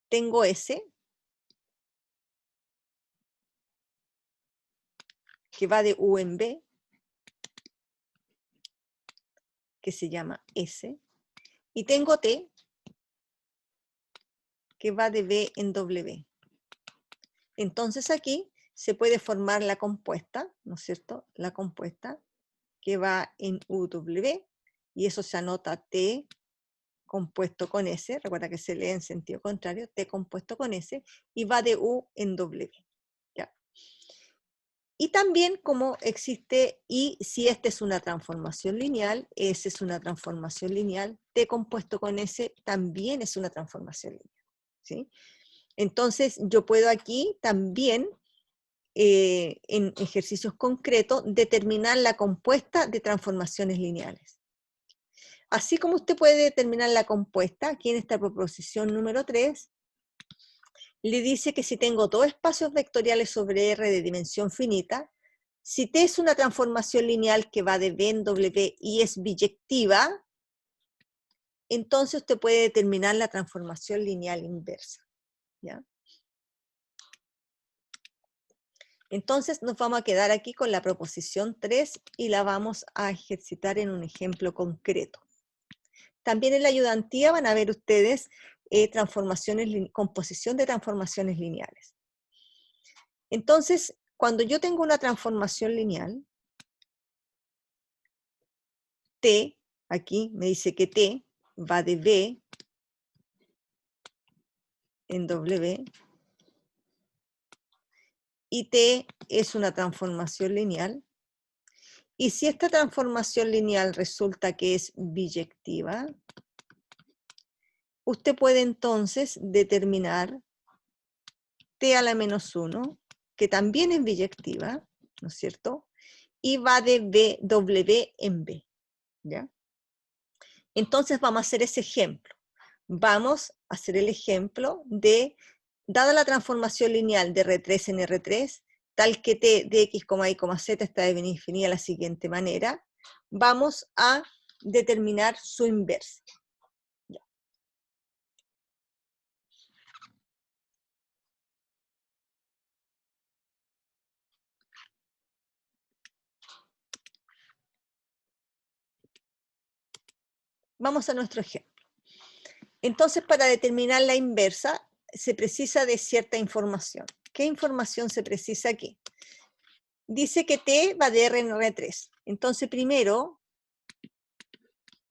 tengo S, que va de U en B, que se llama S, y tengo T, que va de B en W. Entonces aquí se puede formar la compuesta, ¿no es cierto? La compuesta que va en UW, y eso se anota T compuesto con S, recuerda que se lee en sentido contrario, T compuesto con S, y va de U en W. ¿Ya? Y también como existe, y si esta es una transformación lineal, S es una transformación lineal, T compuesto con S también es una transformación lineal. ¿Sí? Entonces yo puedo aquí también, en ejercicios concretos, determinar la compuesta de transformaciones lineales. Así como usted puede determinar la compuesta, aquí en esta proposición número 3, le dice que si tengo dos espacios vectoriales sobre R de dimensión finita, si T es una transformación lineal que va de B en W y es biyectiva, entonces usted puede determinar la transformación lineal inversa. ¿Ya? Entonces nos vamos a quedar aquí con la proposición 3 y la vamos a ejercitar en un ejemplo concreto. También en la ayudantía van a ver ustedes composición de transformaciones lineales. Entonces, cuando yo tengo una transformación lineal, T, aquí me dice que T va de B en W, y T es una transformación lineal. Y si esta transformación lineal resulta que es biyectiva, usted puede entonces determinar T a la menos 1, que también es biyectiva, ¿no es cierto? Y va de W en B, ¿ya? Entonces vamos a hacer ese ejemplo. Vamos a hacer el ejemplo de, dada la transformación lineal de R3 en R3, tal que T de X, Y, Z está definida de la siguiente manera, vamos a determinar su inversa. Ya. Vamos a nuestro ejemplo. Entonces, para determinar la inversa, se precisa de cierta información. ¿Qué información se precisa aquí? Dice que T va de R en R3. Entonces, primero,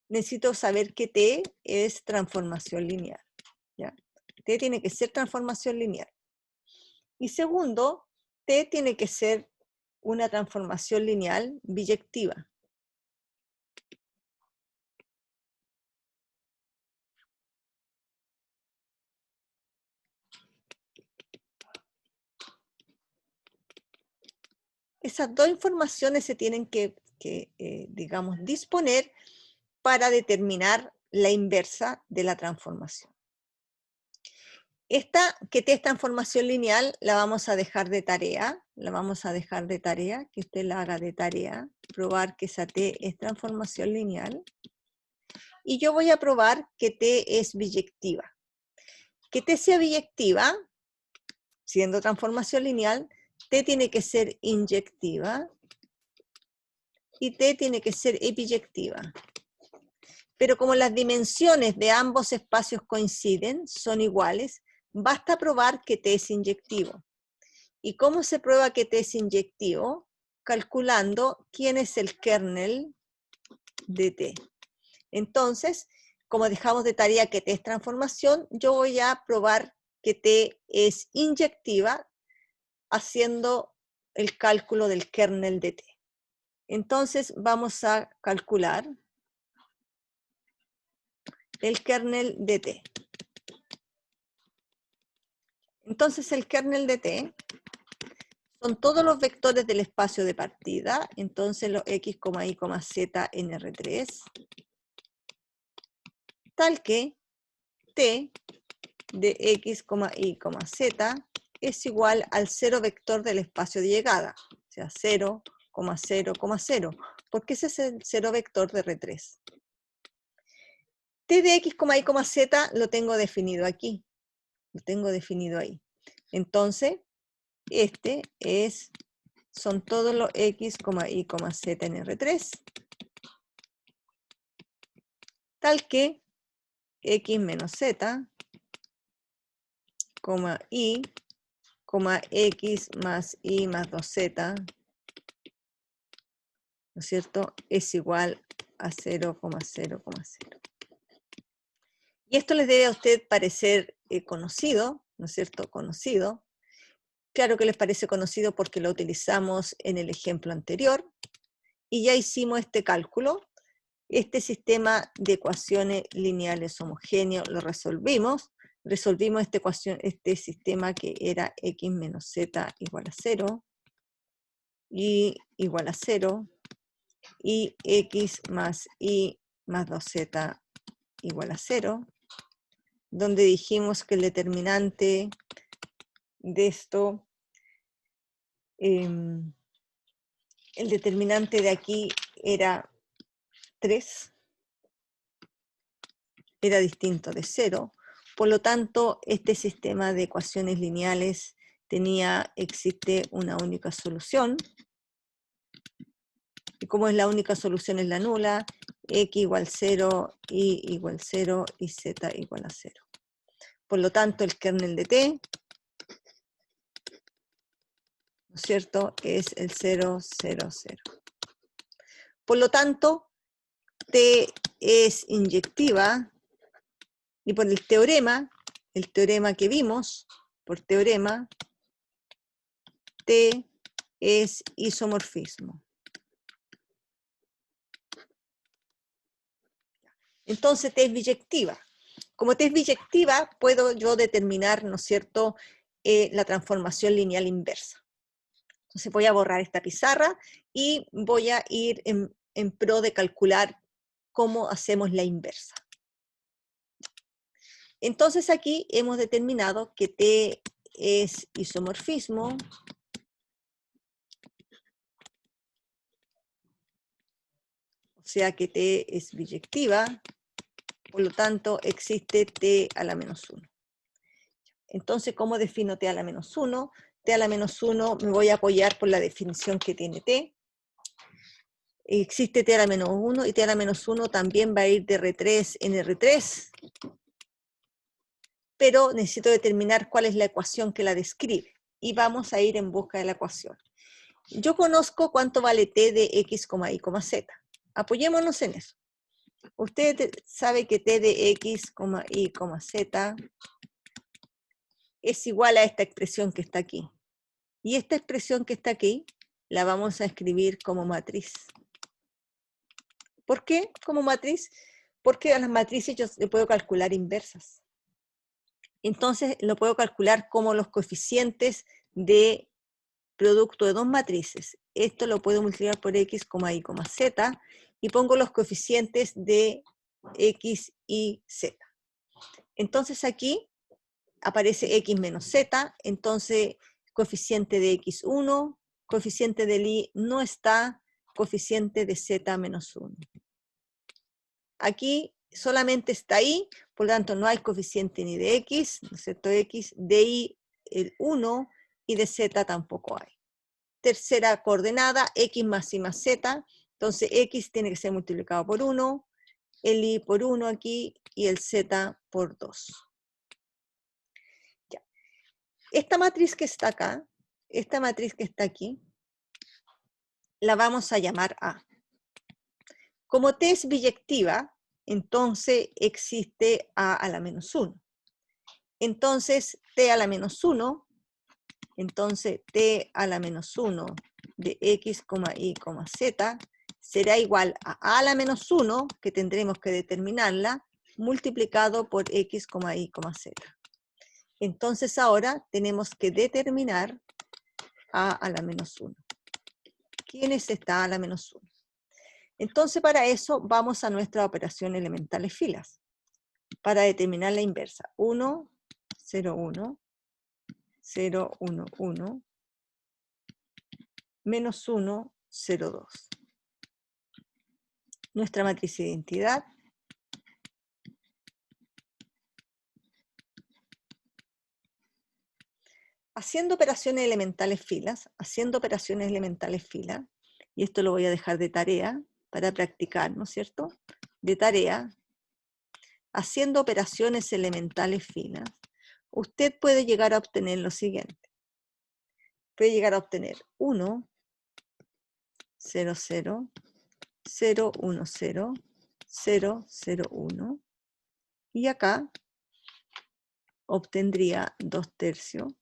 necesito saber que T es transformación lineal, ¿ya? T tiene que ser transformación lineal. Y segundo, T tiene que ser una transformación lineal biyectiva. Esas dos informaciones se tienen que digamos, disponer para determinar la inversa de la transformación. Esta, que T es transformación lineal, la vamos a dejar de tarea, que usted la haga de tarea, probar que esa T es transformación lineal. Y yo voy a probar que T es biyectiva. Que T sea biyectiva, siendo transformación lineal, T tiene que ser inyectiva y T tiene que ser epiyectiva. Pero como las dimensiones de ambos espacios coinciden, son iguales, basta probar que T es inyectivo. ¿Y cómo se prueba que T es inyectivo? Calculando quién es el kernel de T. Entonces, como dejamos de tarea que T es transformación, yo voy a probar que T es inyectiva haciendo el cálculo del kernel de T. Entonces, vamos a calcular el kernel de T. Entonces, el kernel de T son todos los vectores del espacio de partida, entonces los X, Y, Z en R3, tal que T de X, Y, Z es igual al cero vector del espacio de llegada, o sea, 0, 0, 0, porque ese es el cero vector de R3. T de X, Y, Z lo tengo definido aquí, lo tengo definido ahí. Entonces, este son todos los X, Y, Z en R3, tal que X menos Z, Y, X más Y más 2Z, ¿no es cierto?, es igual a 0, 0, 0. Y esto les debe a usted parecer conocido, ¿no es cierto?, conocido. Claro que les parece conocido porque lo utilizamos en el ejemplo anterior y ya hicimos este cálculo. Este sistema de ecuaciones lineales homogéneos lo resolvimos. Resolvimos este sistema que era X menos Z igual a 0, Y igual a 0, y X más Y más 2Z igual a 0, donde dijimos que el determinante de esto, el determinante de aquí era 3, era distinto de 0, por lo tanto este sistema de ecuaciones lineales existe una única solución, y como es la única solución es la nula, X igual 0, Y igual 0 y Z igual a 0. Por lo tanto el kernel de T, ¿no es cierto?, es el 0, 0, 0. Por lo tanto, T es inyectiva, y por el teorema que vimos, por teorema, T T es isomorfismo. Entonces T es biyectiva. Como T es biyectiva, puedo yo determinar, ¿no es cierto?, la transformación lineal inversa. Entonces voy a borrar esta pizarra y voy a ir en pro de calcular cómo hacemos la inversa. Entonces aquí hemos determinado que T es isomorfismo, o sea que T es biyectiva, por lo tanto existe T a la menos 1. Entonces, ¿cómo defino T a la menos 1? T a la menos 1 me voy a apoyar por la definición que tiene T. Existe T a la menos 1 y T a la menos 1 también va a ir de R3 en R3, pero necesito determinar cuál es la ecuación que la describe y vamos a ir en busca de la ecuación. Yo conozco cuánto vale T de X, Y, Z. Apoyémonos en eso. Usted sabe que T de X, Y, Z es igual a esta expresión que está aquí. Y esta expresión que está aquí la vamos a escribir como matriz. ¿Por qué como matriz? Porque a las matrices yo le puedo calcular inversas. Entonces lo puedo calcular como los coeficientes de producto de dos matrices. Esto lo puedo multiplicar por X, Y, Z y pongo los coeficientes de X y Z. Entonces aquí aparece X menos Z, entonces coeficiente de X1, coeficiente del Y no está, coeficiente de Z menos 1. Aquí solamente está Y, por lo tanto no hay coeficiente ni de X, ¿no es cierto? X, de Y el 1 y de Z tampoco hay. Tercera coordenada, X más Y más Z, entonces X tiene que ser multiplicado por 1, el Y por 1 aquí y el Z por 2. Ya. Esta matriz que está acá, esta matriz que está aquí, la vamos a llamar A. Como T es biyectiva, entonces existe A a la menos 1. Entonces T a la menos 1, entonces T a la menos 1 de X, Y, Z será igual a A la menos 1, que tendremos que determinarla, multiplicado por X, Y, Z. Entonces ahora tenemos que determinar A la menos 1. ¿Quién es esta A la menos 1? Entonces para eso vamos a nuestra operación elementales filas, para determinar la inversa. 1, 0, 1, 0, 1, 1, menos 1, 0, 2. Nuestra matriz de identidad. Haciendo operaciones elementales filas, y esto lo voy a dejar de tarea para practicar, ¿no es cierto? De tarea, haciendo operaciones elementales filas, usted puede llegar a obtener lo siguiente. Puede llegar a obtener 1, 0, 0, 0, 1, 0, 0, 0, 1, y acá obtendría 2 tercios,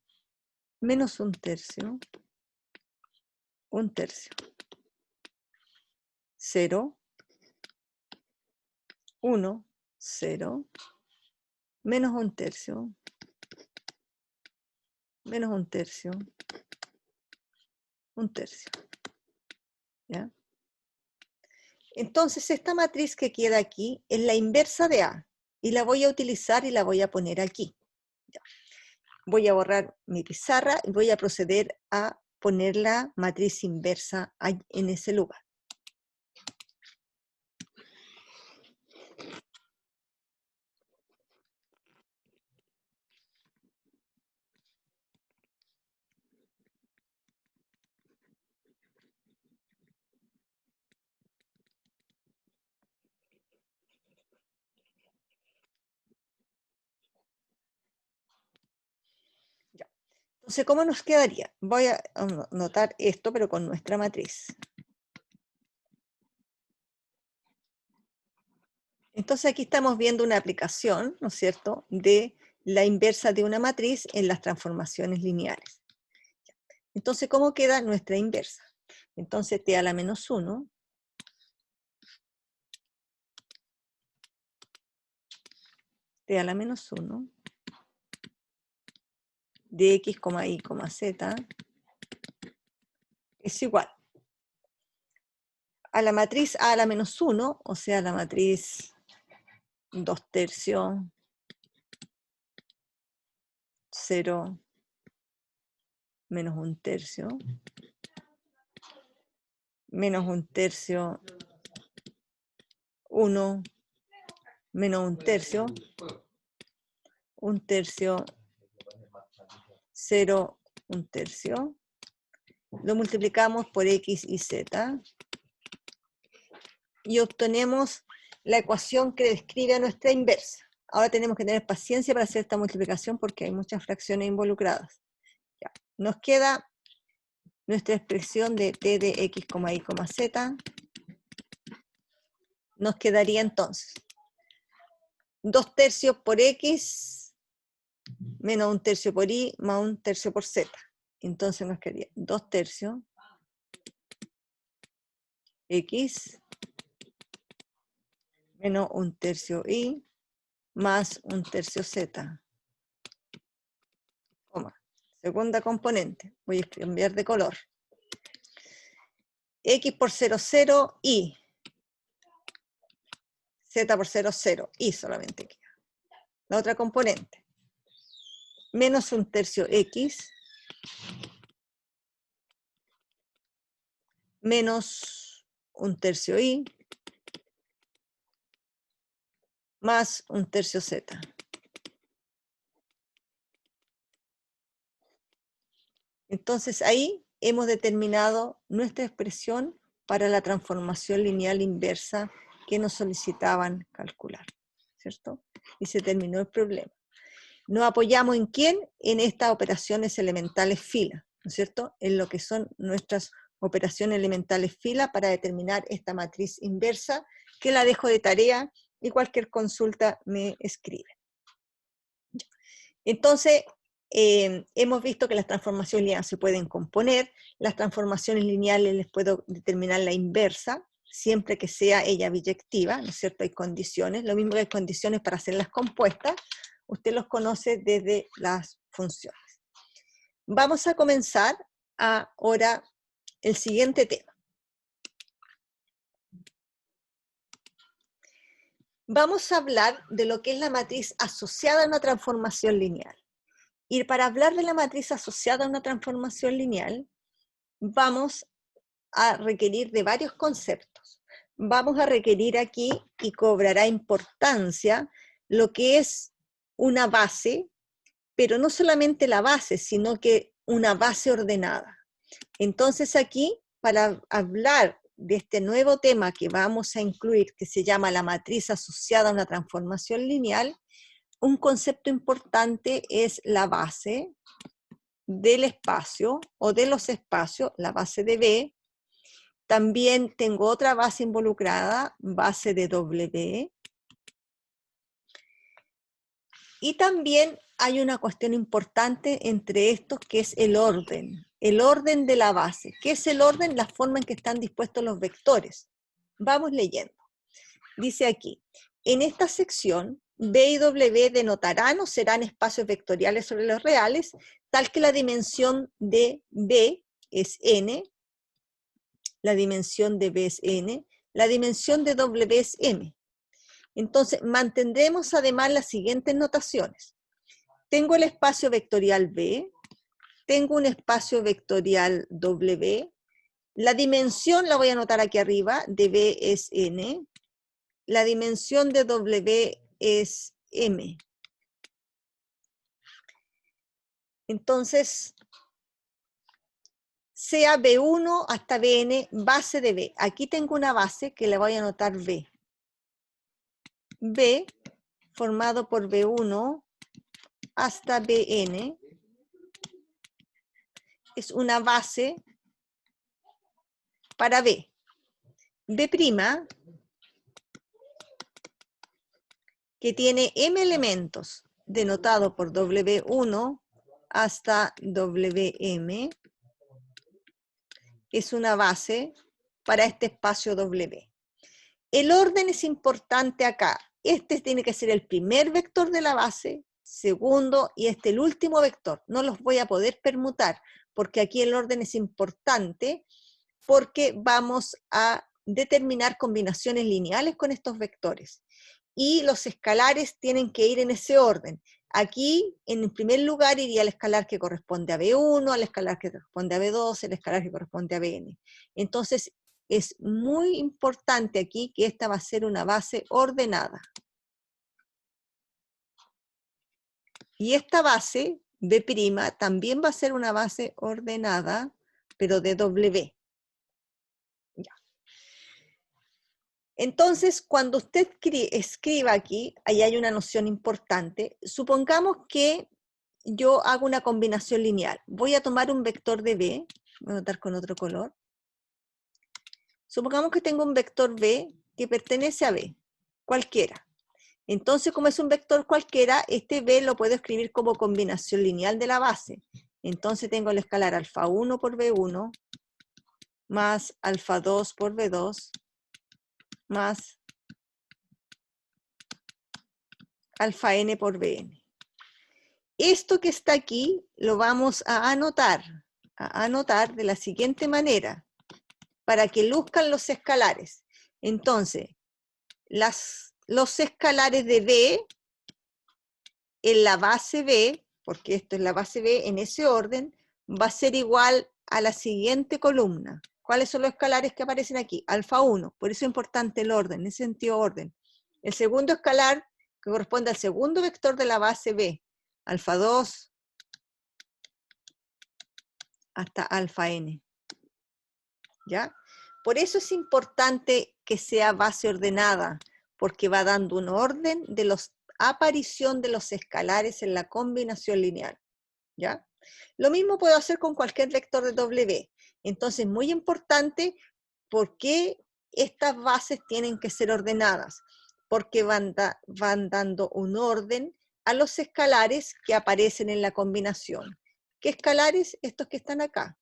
menos 1 tercio, 1 tercio, 0, 1, 0, menos 1 tercio, menos 1 tercio, 1 tercio. ¿Ya? Entonces esta matriz que queda aquí es la inversa de A, y la voy a utilizar y la voy a poner aquí. Ya. Voy a borrar mi pizarra y voy a proceder a poner la matriz inversa en ese lugar. Entonces, ¿cómo nos quedaría? Voy a anotar esto, pero con nuestra matriz. Entonces aquí estamos viendo una aplicación, ¿no es cierto?, de la inversa de una matriz en las transformaciones lineales. Entonces, ¿cómo queda nuestra inversa? Entonces, t a la menos 1 t a la menos 1 de x, y, z es igual a la matriz a la menos 1, o sea, la matriz 2/3, 0, menos 1/3, menos 1/3, 1, menos 1/3, 1/3, 0, 1/3. Lo multiplicamos por x y z y obtenemos la ecuación que describe a nuestra inversa. Ahora tenemos que tener paciencia para hacer esta multiplicación porque hay muchas fracciones involucradas. Ya. Nos queda nuestra expresión de t de x, y, z. Nos quedaría entonces 2/3 por x menos 1/3 por y más 1/3 por z. Entonces nos quedaría 2/3 x menos 1/3 y más 1/3 z. Segunda componente, voy a cambiar de color. X por 0, 0, y. Z por 0, 0, y solamente queda. La otra componente. Menos 1/3 x menos 1/3 y más 1/3 z. Entonces ahí hemos determinado nuestra expresión para la transformación lineal inversa que nos solicitaban calcular, ¿cierto? Y se terminó el problema. ¿Nos apoyamos en quién? En estas operaciones elementales fila, ¿no es cierto? En lo que son nuestras operaciones elementales fila para determinar esta matriz inversa, que la dejo de tarea y cualquier consulta me escribe. Entonces, hemos visto que las transformaciones lineales se pueden componer, las transformaciones lineales les puedo determinar la inversa, siempre que sea ella biyectiva, ¿no es cierto? Hay condiciones, lo mismo que hay condiciones para hacerlas compuestas, usted los conoce desde las funciones. Vamos a comenzar ahora el siguiente tema. Vamos a hablar de lo que es la matriz asociada a una transformación lineal. Y para hablar de la matriz asociada a una transformación lineal, vamos a requerir de varios conceptos. Vamos a requerir aquí, y cobrará importancia, lo que es una base, pero no solamente la base, sino que una base ordenada. Entonces aquí, para hablar de este nuevo tema que vamos a incluir, que se llama la matriz asociada a una transformación lineal, un concepto importante es la base del espacio o de los espacios, la base de B. También tengo otra base involucrada, base de W. Y también hay una cuestión importante entre estos que es el orden de la base. ¿Qué es el orden? La forma en que están dispuestos los vectores. Vamos leyendo. Dice aquí, en esta sección, B y W denotarán o serán espacios vectoriales sobre los reales, tal que la dimensión de B es n, la dimensión de B es n, la dimensión de W es m. Entonces, mantendremos además las siguientes notaciones. Tengo el espacio vectorial B, tengo un espacio vectorial W, la dimensión la voy a anotar aquí arriba, de B es n, la dimensión de W es m. Entonces, sea B1 hasta Bn, base de B. Aquí tengo una base que le voy a anotar B. B, formado por B1 hasta Bn, es una base para B. B', que tiene m elementos, denotado por W1 hasta Wm, es una base para este espacio W. El orden es importante acá. Este tiene que ser el primer vector de la base, segundo y el último vector. No los voy a poder permutar porque aquí el orden es importante porque vamos a determinar combinaciones lineales con estos vectores. Y los escalares tienen que ir en ese orden. Aquí, en el primer lugar, iría el escalar que corresponde a B1, al escalar que corresponde a B2, el escalar que corresponde a Bn. Entonces, es muy importante aquí que esta va a ser una base ordenada. Y esta base, B', también va a ser una base ordenada, pero de W. Ya. Entonces, cuando usted escriba aquí, ahí hay una noción importante. Supongamos que yo hago una combinación lineal. Voy a tomar un vector de B, voy a anotar con otro color. Supongamos que tengo un vector B que pertenece a B, cualquiera. Entonces, como es un vector cualquiera, este B lo puedo escribir como combinación lineal de la base. Entonces tengo el escalar alfa 1 por B1, más alfa 2 por B2, más alfa n por Bn. Esto que está aquí lo vamos a anotar de la siguiente manera, para que luzcan los escalares. Entonces, los escalares de B en la base B, porque esto es la base B en ese orden, va a ser igual a la siguiente columna. ¿Cuáles son los escalares que aparecen aquí? Alfa 1, por eso es importante el orden, en ese sentido orden. El segundo escalar que corresponde al segundo vector de la base B, alfa 2 hasta alfa n. ¿Ya? Por eso es importante que sea base ordenada, porque va dando un orden de la aparición de los escalares en la combinación lineal. ¿Ya? Lo mismo puedo hacer con cualquier vector de W. Entonces, muy importante, ¿por qué estas bases tienen que ser ordenadas? Porque van dando un orden a los escalares que aparecen en la combinación. ¿Qué escalares? Estos que están acá.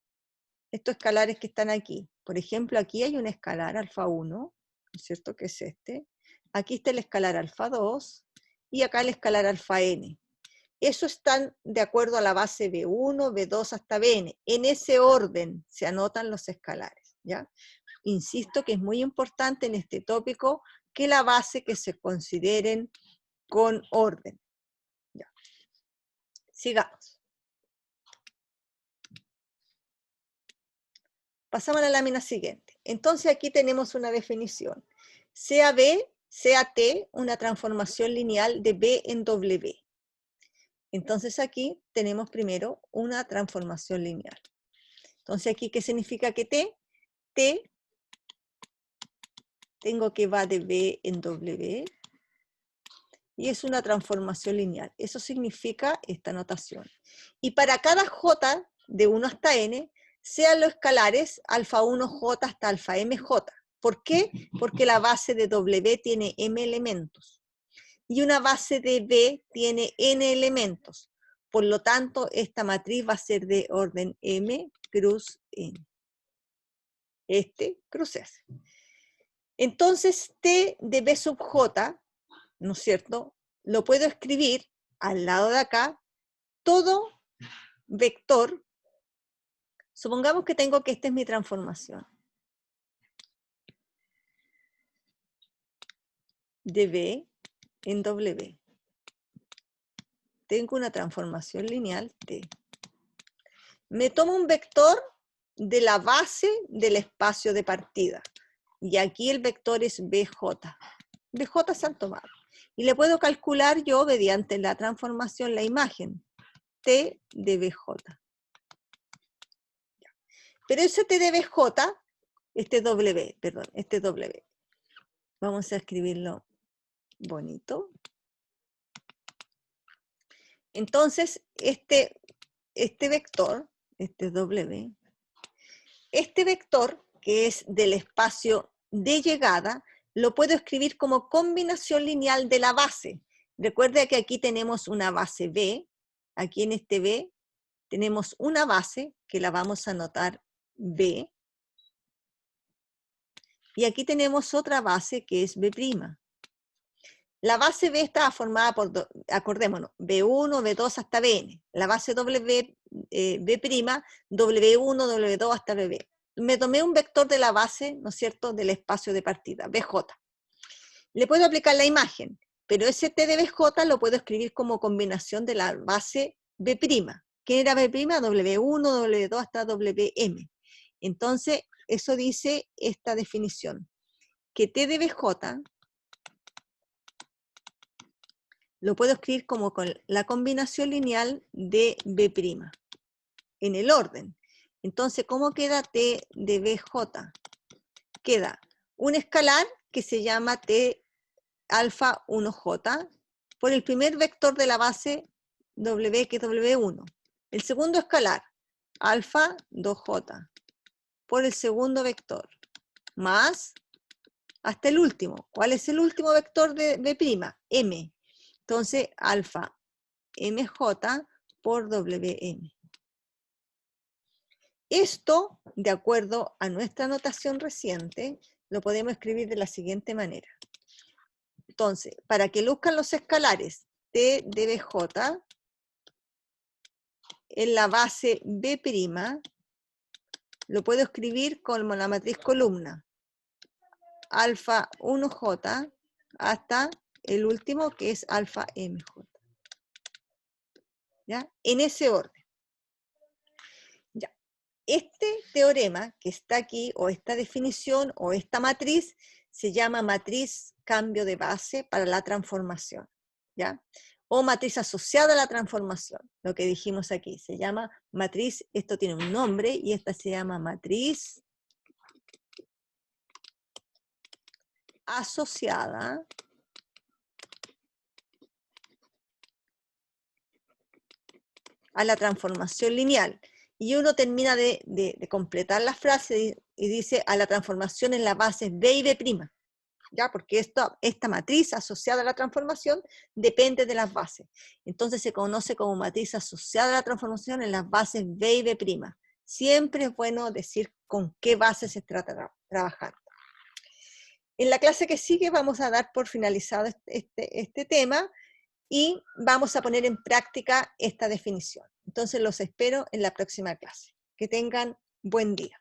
Estos escalares que están aquí. Por ejemplo, aquí hay un escalar alfa 1, ¿no es cierto? Que es este. Aquí está el escalar alfa 2 y acá el escalar alfa n. Eso están de acuerdo a la base B1, B2 hasta Bn. En ese orden se anotan los escalares, ¿ya? Insisto que es muy importante en este tópico que la base que se consideren con orden. ¿Ya? Sigamos. Pasamos a la lámina siguiente. Entonces aquí tenemos una definición. Sea B, sea T, una transformación lineal de B en W. Entonces aquí tenemos primero una transformación lineal. Entonces aquí, ¿qué significa que T? T, tengo que va de B en W, y es una transformación lineal. Eso significa esta notación. Y para cada J, de 1 hasta N, sean los escalares alfa 1J hasta alfa MJ. ¿Por qué? Porque la base de W tiene M elementos. Y una base de B tiene N elementos. Por lo tanto, esta matriz va a ser de orden M cruz N. Este cruz S. Entonces, T de B sub J, ¿no es cierto?, lo puedo escribir al lado de acá, todo vector. Supongamos que tengo que esta es mi transformación. De B en W. Tengo una transformación lineal T. Me tomo un vector de la base del espacio de partida. Y aquí el vector es BJ. BJ se han tomado. Y le puedo calcular yo, mediante la transformación, la imagen. T de BJ. Pero ese T de BJ, este W. Vamos a escribirlo bonito. Entonces, este vector, este W, este vector, que es del espacio de llegada, lo puedo escribir como combinación lineal de la base. Recuerda que aquí tenemos una base B, aquí en este B tenemos una base que la vamos a anotar B, Y aquí tenemos otra base que es B'. La base B estaba formada por, acordémonos, B1, B2 hasta Bn. La base W, B', W1, W2 hasta BB. Me tomé un vector de la base, ¿no es cierto?, del espacio de partida, BJ. Le puedo aplicar la imagen, pero ese T de BJ lo puedo escribir como combinación de la base B'. ¿Qué era B'? W1, W2 hasta Wm. Entonces, eso dice esta definición, que T de BJ lo puedo escribir como con la combinación lineal de B', en el orden. Entonces, ¿cómo queda T de BJ? Queda un escalar que se llama T alfa 1J por el primer vector de la base W, que es W1. El segundo escalar, alfa 2J, por el segundo vector, más hasta el último. ¿Cuál es el último vector de B'? M. Entonces, alfa MJ por WM. Esto, de acuerdo a nuestra notación reciente, lo podemos escribir de la siguiente manera. Entonces, para que luzcan los escalares T de BJ en la base B', lo puedo escribir como la matriz columna, alfa 1J hasta el último, que es alfa MJ. ¿Ya? En ese orden. Ya. Este teorema que está aquí, o esta definición, o esta matriz, se llama matriz cambio de base para la transformación, ¿ya? O matriz asociada a la transformación, lo que dijimos aquí, se llama matriz, esto tiene un nombre, y esta se llama matriz asociada a la transformación lineal. Y uno termina de completar la frase y dice a la transformación en las bases B y B'. ¿Ya? Porque esta matriz asociada a la transformación depende de las bases. Entonces se conoce como matriz asociada a la transformación en las bases B y B'. Siempre es bueno decir con qué base se está trabajando. En la clase que sigue vamos a dar por finalizado este tema y vamos a poner en práctica esta definición. Entonces los espero en la próxima clase. Que tengan buen día.